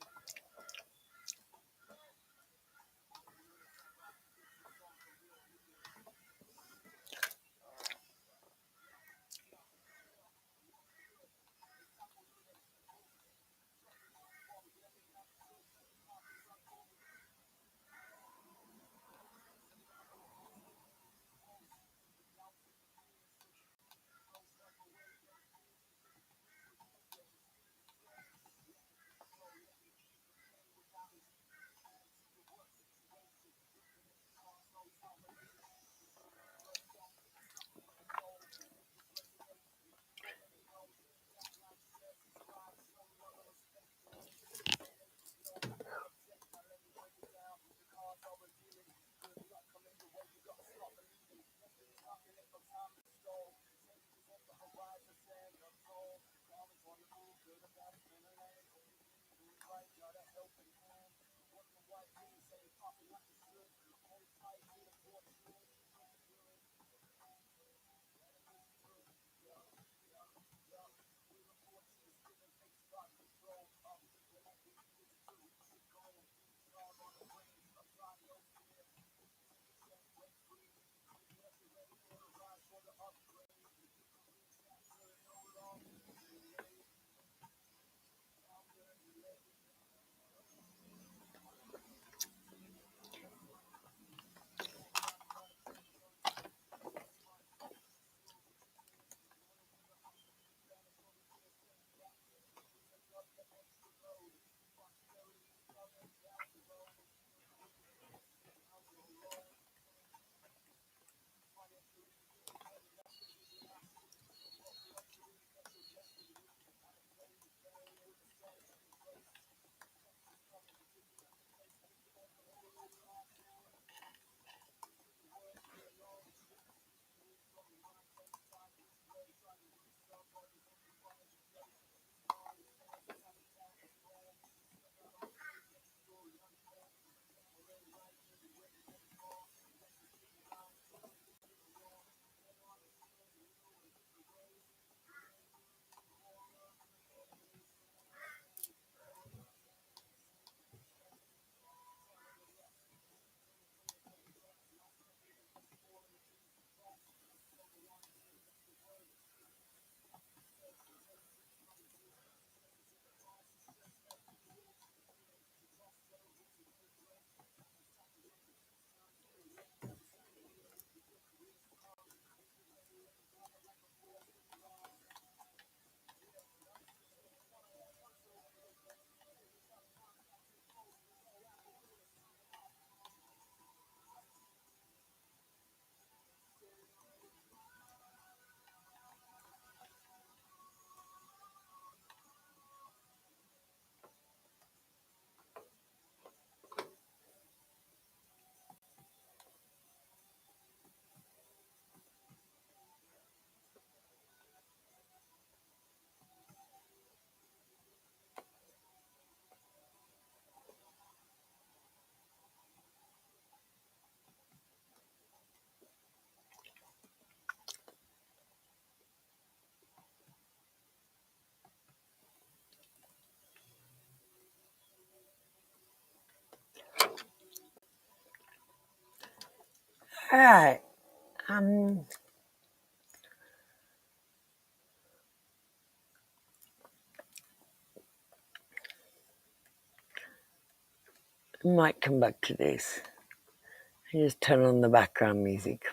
Speaker 2: All right. I might come back to this. I just turn on the background music.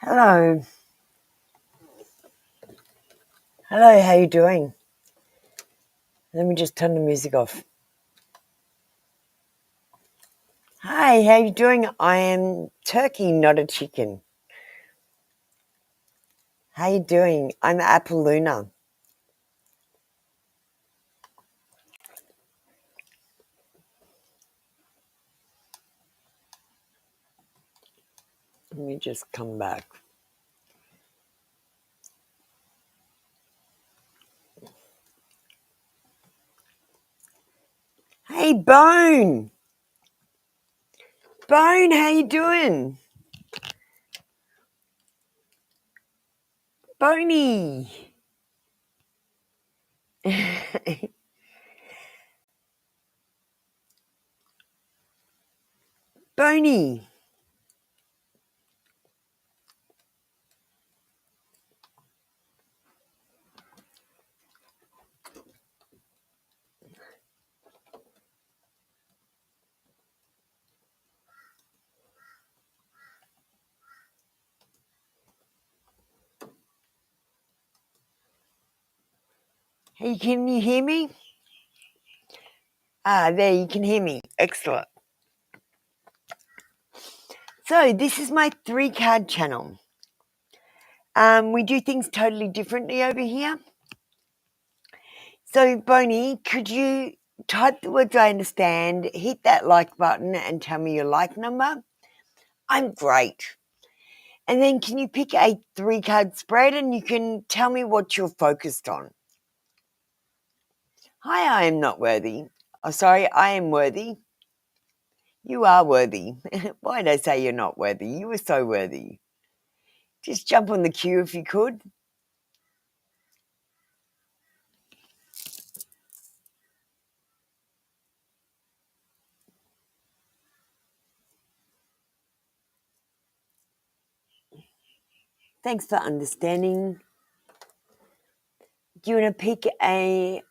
Speaker 2: Hello. Hello, how you doing? Let me just turn the music off. Hi, how you doing? I am turkey, not a chicken. How you doing? I'm Apple Luna. Let me just come back. Hey, Bone. Bone, how you doing? Boney. Boney. Hey, can you hear me? Ah, there, you can hear me. Excellent. So, this is my 3-card channel. We do things totally differently over here. So, Boney, could you type the words I understand, hit that like button and tell me your like number? I'm great. And then can you pick a 3-card spread and you can tell me what you're focused on? Hi, I am not worthy. Oh, sorry, I am worthy. You are worthy. Why did I say you're not worthy? You were so worthy. Just jump on the queue if you could. Thanks for understanding. Do you want to pick a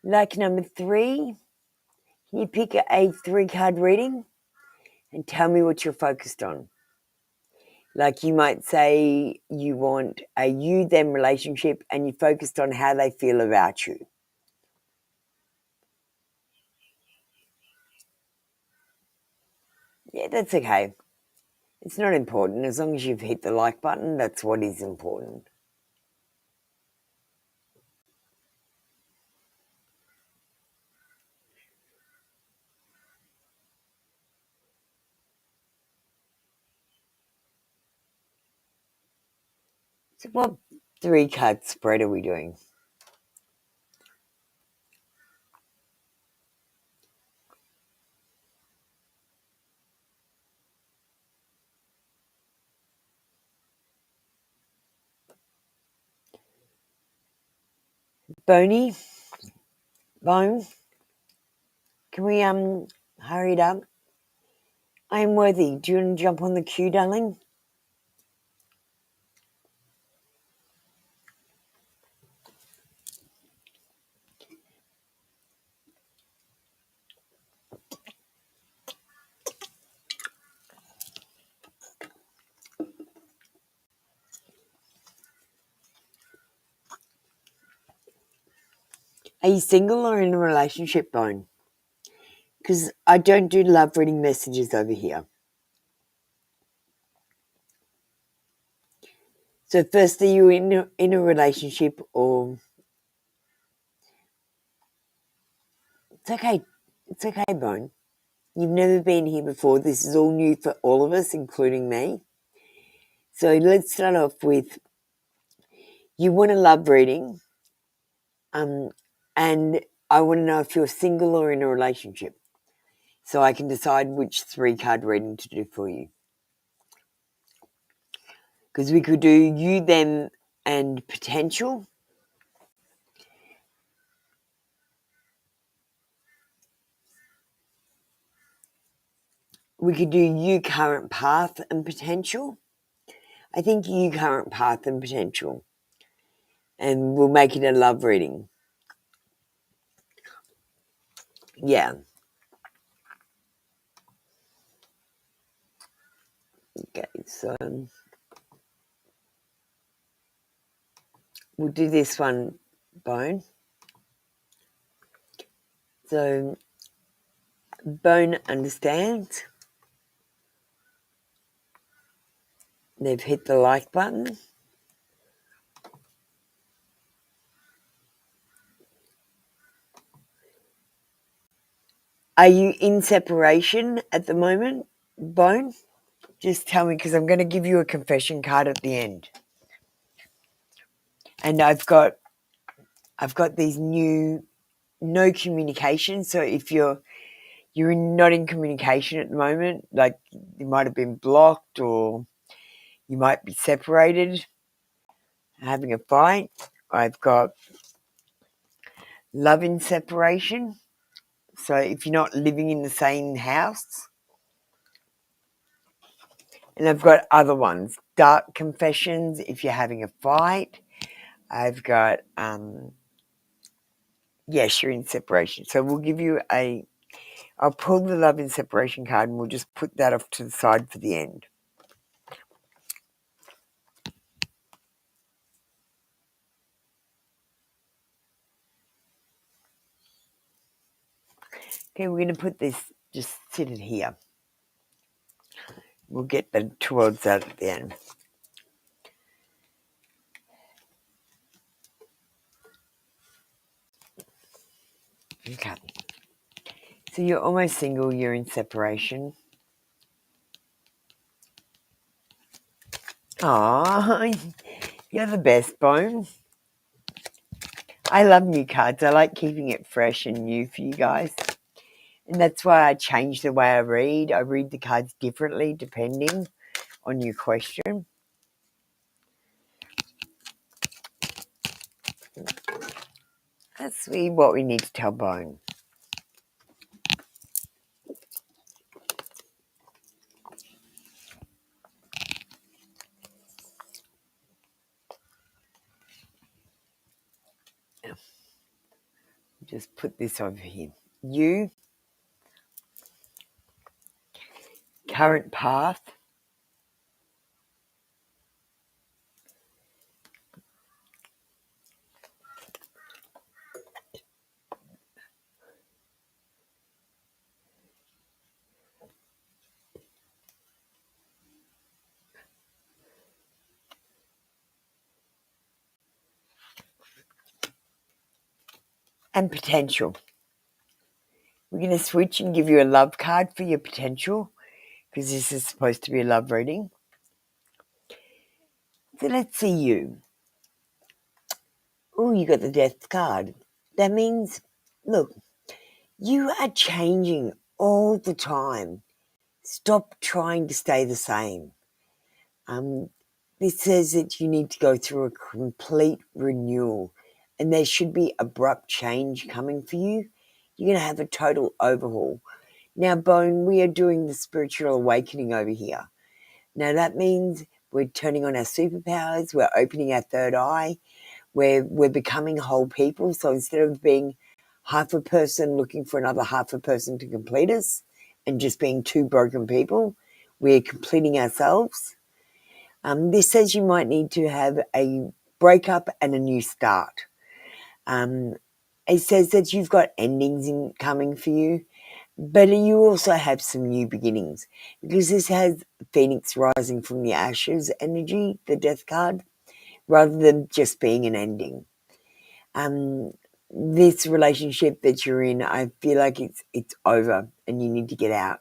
Speaker 2: like number 3? Can you pick a 3-card reading and tell me what you're focused on? Like you might say you want a you-them relationship and you're focused on how they feel about you. Yeah, that's okay. It's not important. As long as you've hit the like button, that's what is important. So what 3-card spread are we doing? Bone, can we hurry it up? I am worthy. Do you want to jump on the queue, darling? Are you single or in a relationship, Bone? Because I don't do love reading messages over here. So first, are you in a relationship or... It's okay. It's okay, Bone. You've never been here before. This is all new for all of us, including me. So let's start off with, you want a love reading, and I want to know if you're single or in a relationship, so I can decide which 3-card reading to do for you. Because we could do you, them, and potential. We could do you, current path, and potential. I think you, current path, and potential. And we'll make it a love reading. Yeah. Okay, so we'll do this one, Bone. So Bone understands. They've hit the like button. Are you in separation at the moment, Bone? Just tell me, because I'm going to give you a confession card at the end. And I've got these new no communication. So if you're not in communication at the moment, like you might have been blocked or you might be separated, having a fight. I've got love in separation. So if you're not living in the same house. And I've got other ones, dark confessions if you're having a fight. I've got, yes, you're in separation. So we'll give you I'll pull the love in separation card and we'll just put that off to the side for the end. Okay, we're going to put this, just sit it here. We'll get towards that at the end. Okay. So you're almost single, you're in separation. Aw, you're the best, Bone. I love new cards. I like keeping it fresh and new for you guys. And that's why I change the way I read. I read the cards differently depending on your question. Let's see what we need to tell Bone. Just put this over here. You, current path, and potential. We're going to switch and give you a love card for your potential, because this is supposed to be a love reading. So let's see you. Oh, you got the Death card. That means, look, you are changing all the time. Stop trying to stay the same. This says that you need to go through a complete renewal, and there should be abrupt change coming for you. You're going to have a total overhaul. Now, Bone, we are doing the spiritual awakening over here. Now, that means we're turning on our superpowers, we're opening our third eye, we're becoming whole people. So instead of being half a person looking for another half a person to complete us and just being two broken people, we're completing ourselves. This says you might need to have a breakup and a new start. It says that you've got endings coming for you, but you also have some new beginnings, because this has Phoenix rising from the ashes energy, the Death card, rather than just being an ending. This relationship that you're in, I feel like it's over and you need to get out.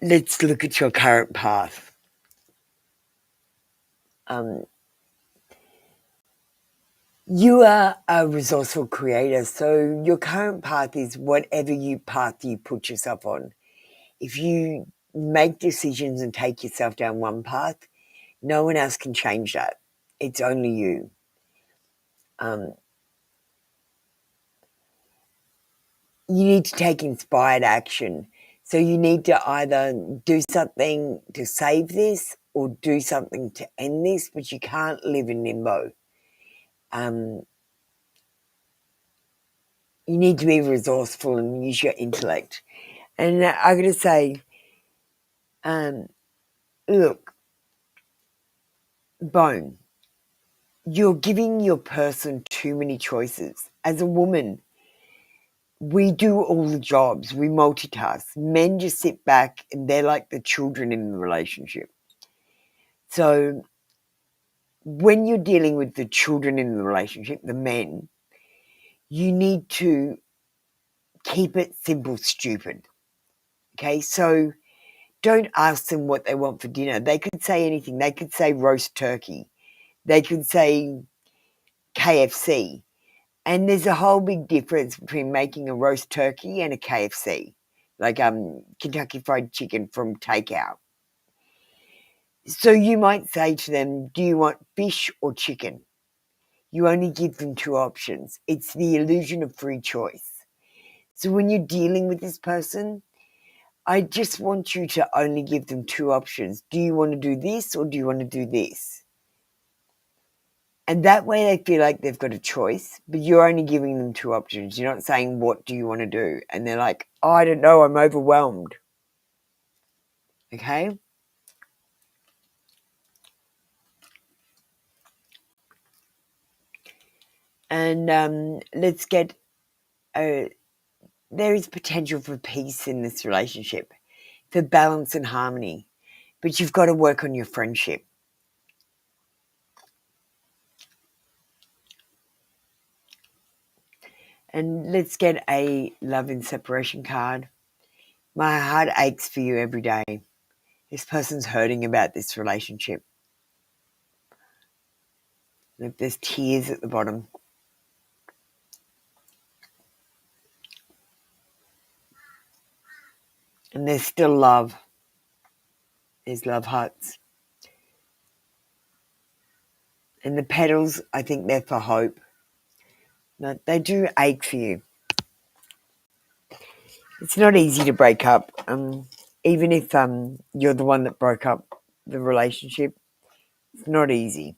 Speaker 2: Let's look at your current path. You are a resourceful creator, so your current path is whatever path you put yourself on. If you make decisions and take yourself down one path, no one else can change that. It's only you. You need to take inspired action. So you need to either do something to save this or do something to end this, but you can't live in limbo. You need to be resourceful and use your intellect. And I got to say, look, Bone, you're giving your person too many choices. As a woman, we do all the jobs, we multitask. Men just sit back and they're like the children in the relationship. So when you're dealing with the children in the relationship, the men, you need to keep it simple, stupid. Okay, so don't ask them what they want for dinner. They could say anything. They could say roast turkey. They could say KFC. And there's a whole big difference between making a roast turkey and a KFC, like Kentucky Fried Chicken from takeout. So you might say to them, do you want fish or chicken? You only give them two options. It's the illusion of free choice. So when you're dealing with this person, I just want you to only give them two options. Do you want to do this or do you want to do this? And that way they feel like they've got a choice, but you're only giving them two options. You're not saying, what do you want to do? And they're like, oh, I don't know, I'm overwhelmed. Okay? And let's get, there is potential for peace in this relationship, for balance and harmony, but you've got to work on your friendship. And let's get a love and separation card. My heart aches for you every day. This person's hurting about this relationship. Look, there's tears at the bottom. And there's still love. There's love hearts. And the petals, I think they're for hope. No, they do ache for you. It's not easy to break up. Even if you're the one that broke up the relationship, it's not easy.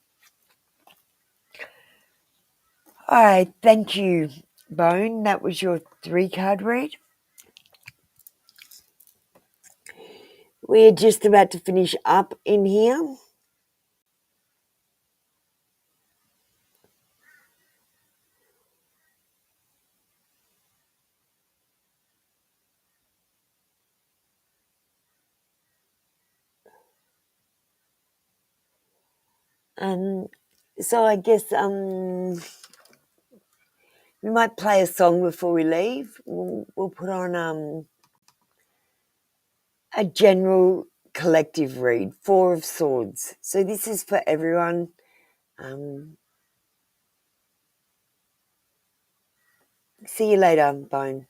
Speaker 2: All right, thank you, Bone. That was your 3-card read. We're just about to finish up in here. So I guess we might play a song before we leave. We'll put on a general collective read, Four of Swords. So this is for everyone. See you later, Bone.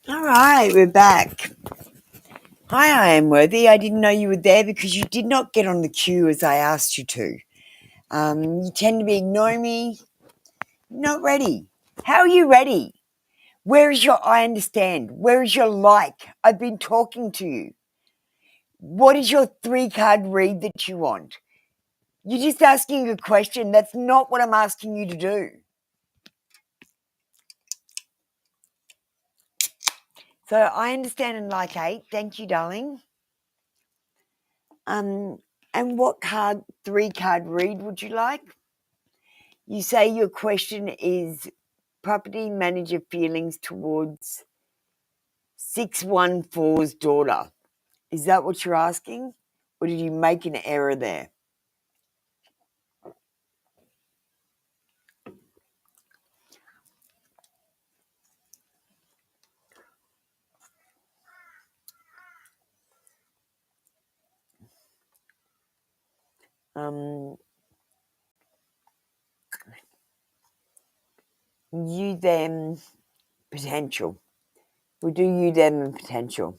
Speaker 2: All right, we're back. Hi, I am Worthy. I didn't know you were there because you did not get on the queue as I asked you to. You tend to be ignoring me. Not ready. How are you ready? Where is your I understand? Where is your like? I've been talking to you. What is your 3-card read that you want? You're just asking a question. That's not what I'm asking you to do. So I understand and like 8. Thank you, darling. And what 3-card read would you like? You say your question is property manager feelings towards 614's daughter. Is that what you're asking? Or did you make an error there? You, them, potential. We'll do you, them, and potential.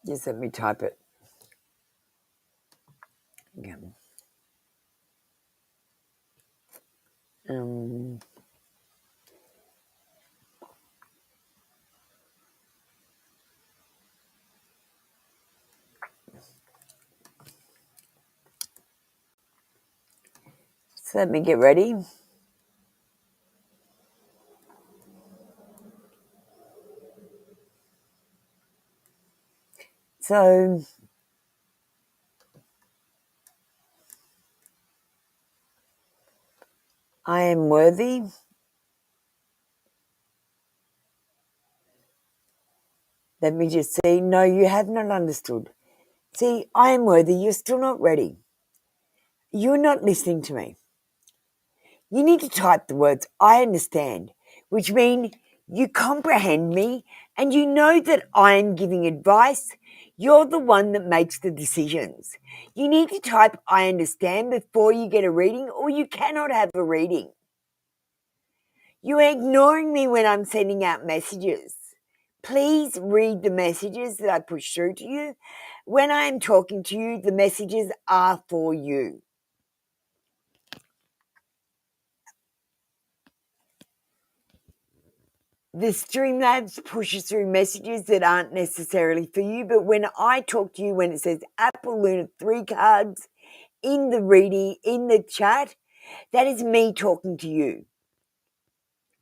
Speaker 2: Just let me type it. Okay. So let me get ready. So I am worthy. Let me just see. No, you have not understood. See, I am worthy. You're still not ready. You're not listening to me. You need to type the words I understand, which mean you comprehend me and you know that I am giving advice. You're the one that makes the decisions. You need to type I understand before you get a reading, or you cannot have a reading. You're ignoring me when I'm sending out messages. Please read the messages that I push through to you. When I am talking to you, the messages are for you. The Streamlabs pushes through messages that aren't necessarily for you, but when I talk to you, when it says Apple Luna 3 cards in the reading, in the chat, that is me talking to you.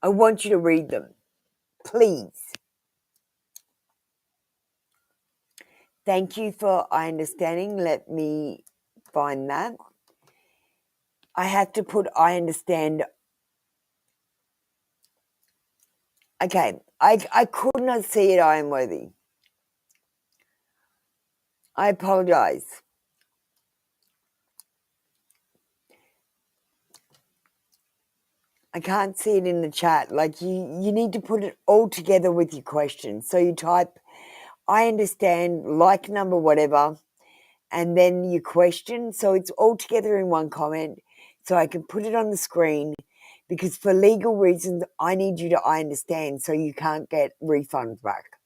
Speaker 2: I want you to read them, please. Thank you for I understanding. Let me find that. I have to put I understand. Okay, I could not see it. I am worthy. I apologize. I can't see it in the chat. Like you need to put it all together with your question. So you type, I understand, like number, whatever, and then your question. So it's all together in one comment. So I can put it on the screen, because for legal reasons, I need you to I understand, so you can't get refunds back.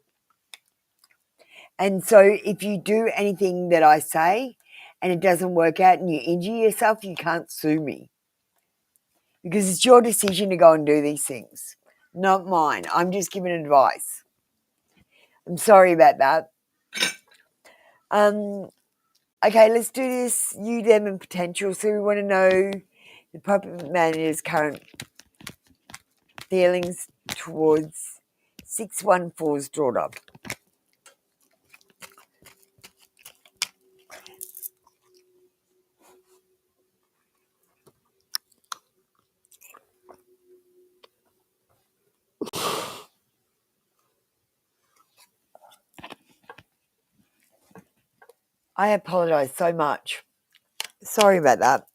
Speaker 2: And so if you do anything that I say and it doesn't work out and you injure yourself, you can't sue me, because it's your decision to go and do these things, not mine. I'm just giving advice. I'm sorry about that. Okay, let's do this. You, them, and potential. So we want to know the puppet manager's current feelings towards 614's daughter. I apologize so much. Sorry about that.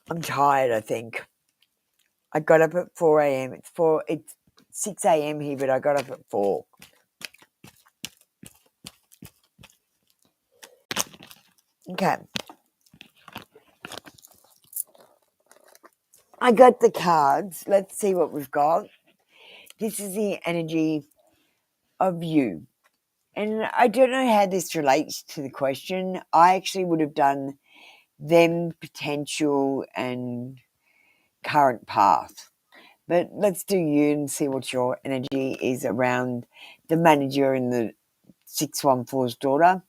Speaker 2: I'm tired, I think. I got up at 4 a.m. It's 6 a.m. here, but I got up at 4. Okay. I got the cards. Let's see what we've got. This is the energy of you. And I don't know how this relates to the question. I actually would have done them, potential, and current path. But let's do you and see what your energy is around the manager and the 614's daughter.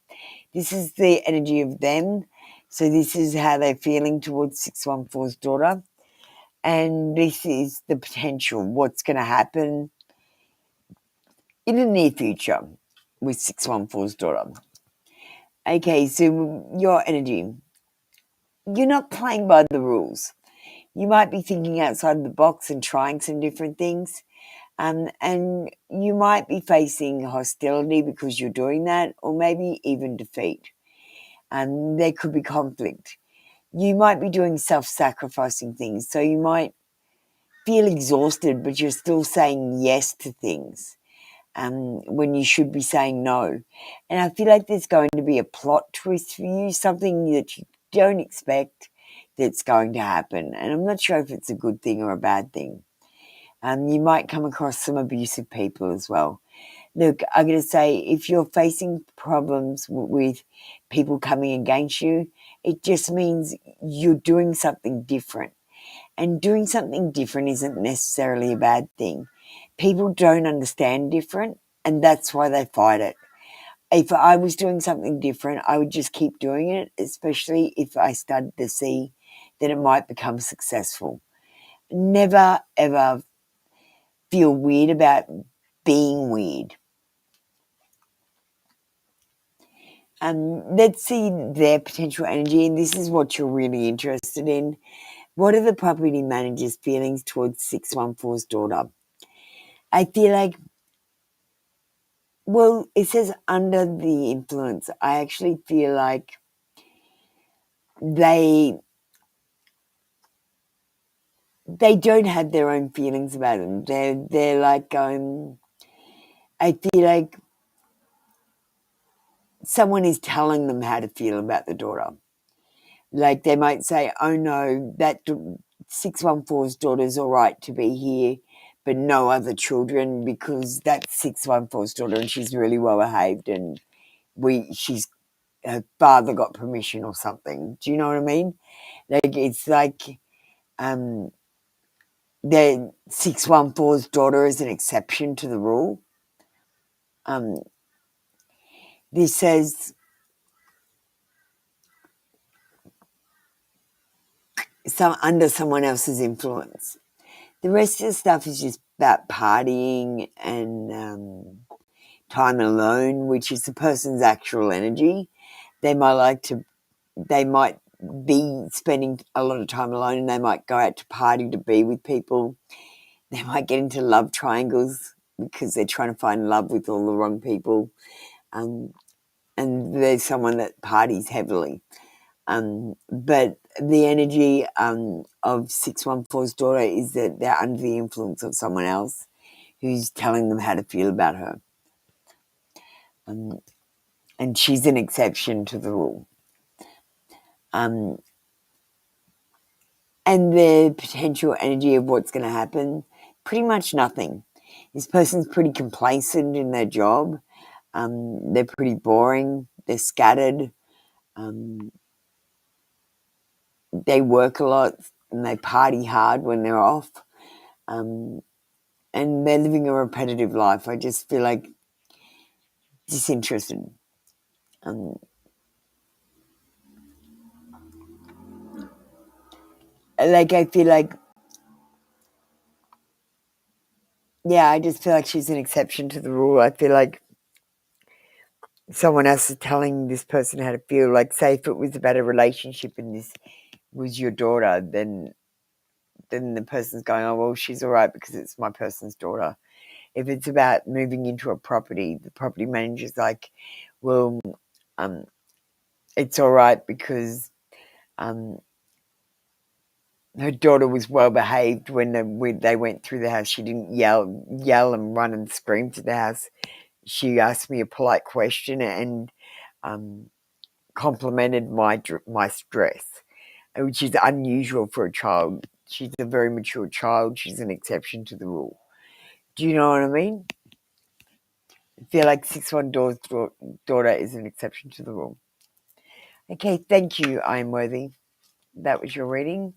Speaker 2: This is the energy of them. So this is how they're feeling towards 614's daughter. And this is the potential, what's going to happen in the near future with 614's daughter. Okay, so your energy. You're not playing by the rules. You might be thinking outside the box and trying some different things. And you might be facing hostility because you're doing that, or maybe even defeat. There could be conflict. You might be doing self-sacrificing things, so you might feel exhausted, but you're still saying yes to things when you should be saying no. And I feel like there's going to be a plot twist for you, something that you don't expect that's going to happen. And I'm not sure if it's a good thing or a bad thing. You might come across some abusive people as well. Look, I'm going to say, if you're facing problems with people coming against you, it just means you're doing something different. And doing something different isn't necessarily a bad thing. People don't understand different, and that's why they fight it. If I was doing something different, I would just keep doing it, especially if I started to see that it might become successful. Never, ever feel weird about being weird. Let's see their potential energy, and this is what you're really interested in. What are the property manager's feelings towards 614's daughter? I feel like, well, it says under the influence. I actually feel like they don't have their own feelings about them. They're like going. I feel like someone is telling them how to feel about the daughter. Like they might say, "Oh no, that 614's daughter's all right to be here, but no other children because that's 614's daughter and she's really well behaved and she's her father got permission or something." Do you know what I mean? Like it's like the 614's daughter is an exception to the rule. This says under someone else's influence. The rest of the stuff is just about partying and time alone, which is the person's actual energy. They might be spending a lot of time alone, and they might go out to party to be with people. They might get into love triangles because they're trying to find love with all the wrong people. And there's someone that parties heavily. But the energy of 614's daughter is that they're under the influence of someone else who's telling them how to feel about her. And she's an exception to the rule. And the potential energy of what's going to happen, pretty much nothing. This person's pretty complacent in their job. They're pretty boring. They're scattered. They work a lot and they party hard when they're off. And they're living a repetitive life. I just feel like disinterested. Like I feel like, yeah, I just feel like she's an exception to the rule. I feel like someone else is telling this person how to feel. Like, say if it was about a relationship and this was your daughter, then the person's going, oh, well, she's all right because it's my person's daughter. If it's about moving into a property, the property manager's like, well, it's all right because her daughter was well behaved when they went through the house. She didn't yell and run and scream to the house. She asked me a polite question and complimented my dress, which is unusual for a child. She's a very mature child. She's an exception to the rule. Do you know what I mean? I feel like 614's daughter is an exception to the rule. Okay, thank you, I am worthy. That was your reading.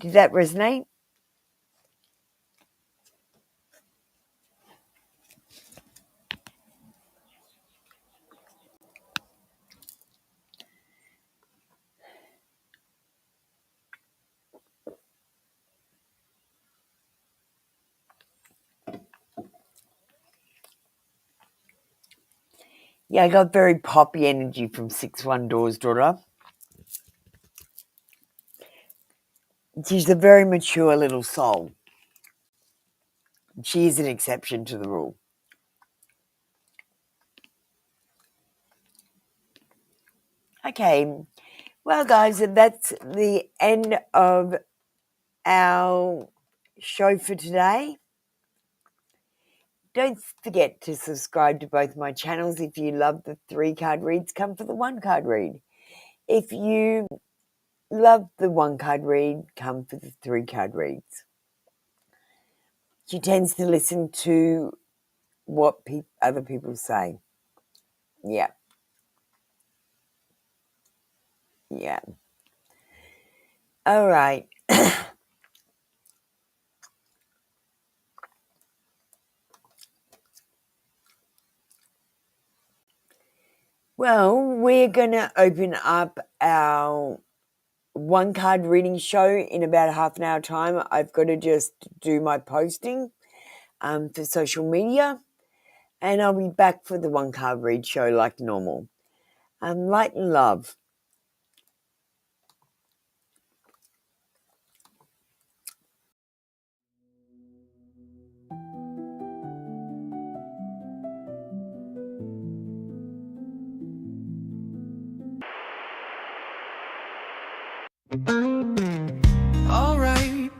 Speaker 2: Did that resonate? Yeah, I got very poppy energy from 614's daughter. She's a very mature little soul. She is an exception to the rule. Okay, well, guys, that's the end of our show for today. Don't forget to subscribe to both my channels. If you love the 3-card reads, come for the 1-card read. If you love the 1-card read, come for the 3-card reads. She tends to listen to what other people say. Yeah. Yeah. All right. Well, we're going to open up our 1-card reading show in about half an hour time. I've got to just do my posting for social media, and I'll be back for the 1-card read show like normal. Light and love.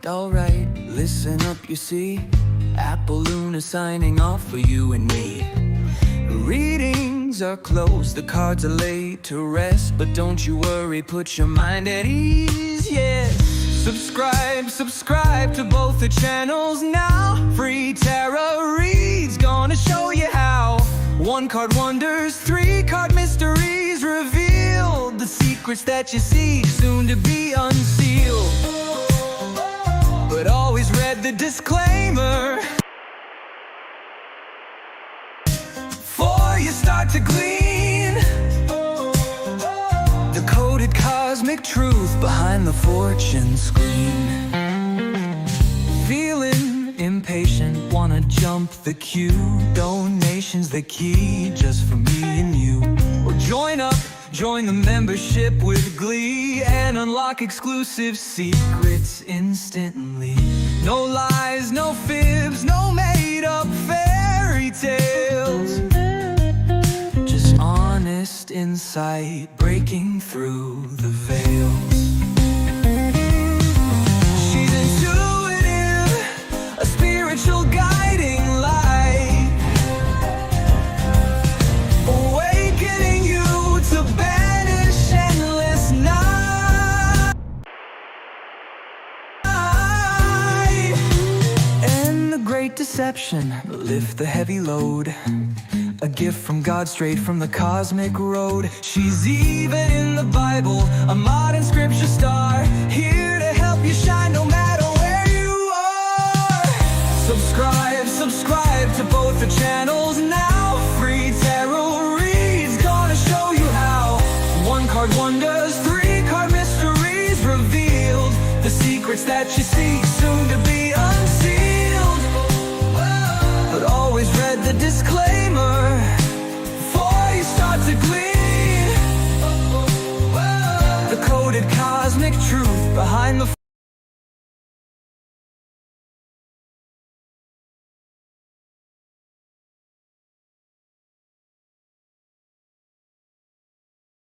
Speaker 1: Alright, listen up, you see. Apple Luna signing off for you and me. Readings are closed, the cards are laid to rest, but don't you worry, put your mind at ease, yeah. Subscribe to both the channels now. Free tarot reads, gonna show you how. 1-card wonders, 3-card mysteries revealed. The secrets that you see, soon to be unsealed. But always read the disclaimer before you start to glean the coded cosmic truth behind the fortune screen. Feeling impatient, wanna jump the queue. Donations the key, just for me and you. Or join the membership with glee and unlock exclusive secrets instantly. No lies, no fibs, no made-up fairy tales. Just honest insight breaking through the veils. She's intuitive, a spiritual guiding light, awakening you to banish endless night. And the great deception, lift the heavy load. A gift from God straight from the cosmic road. She's even in the Bible, a modern scripture star, here to help you shine no matter where you are. Subscribe to both the channels now. Free tarot reads, gonna show you how. 1-card wonders, 3-card mysteries revealed. The secrets that you seek, soon to be unsealed. But always read the disclaimer before you start to glean the coded cosmic truth behind the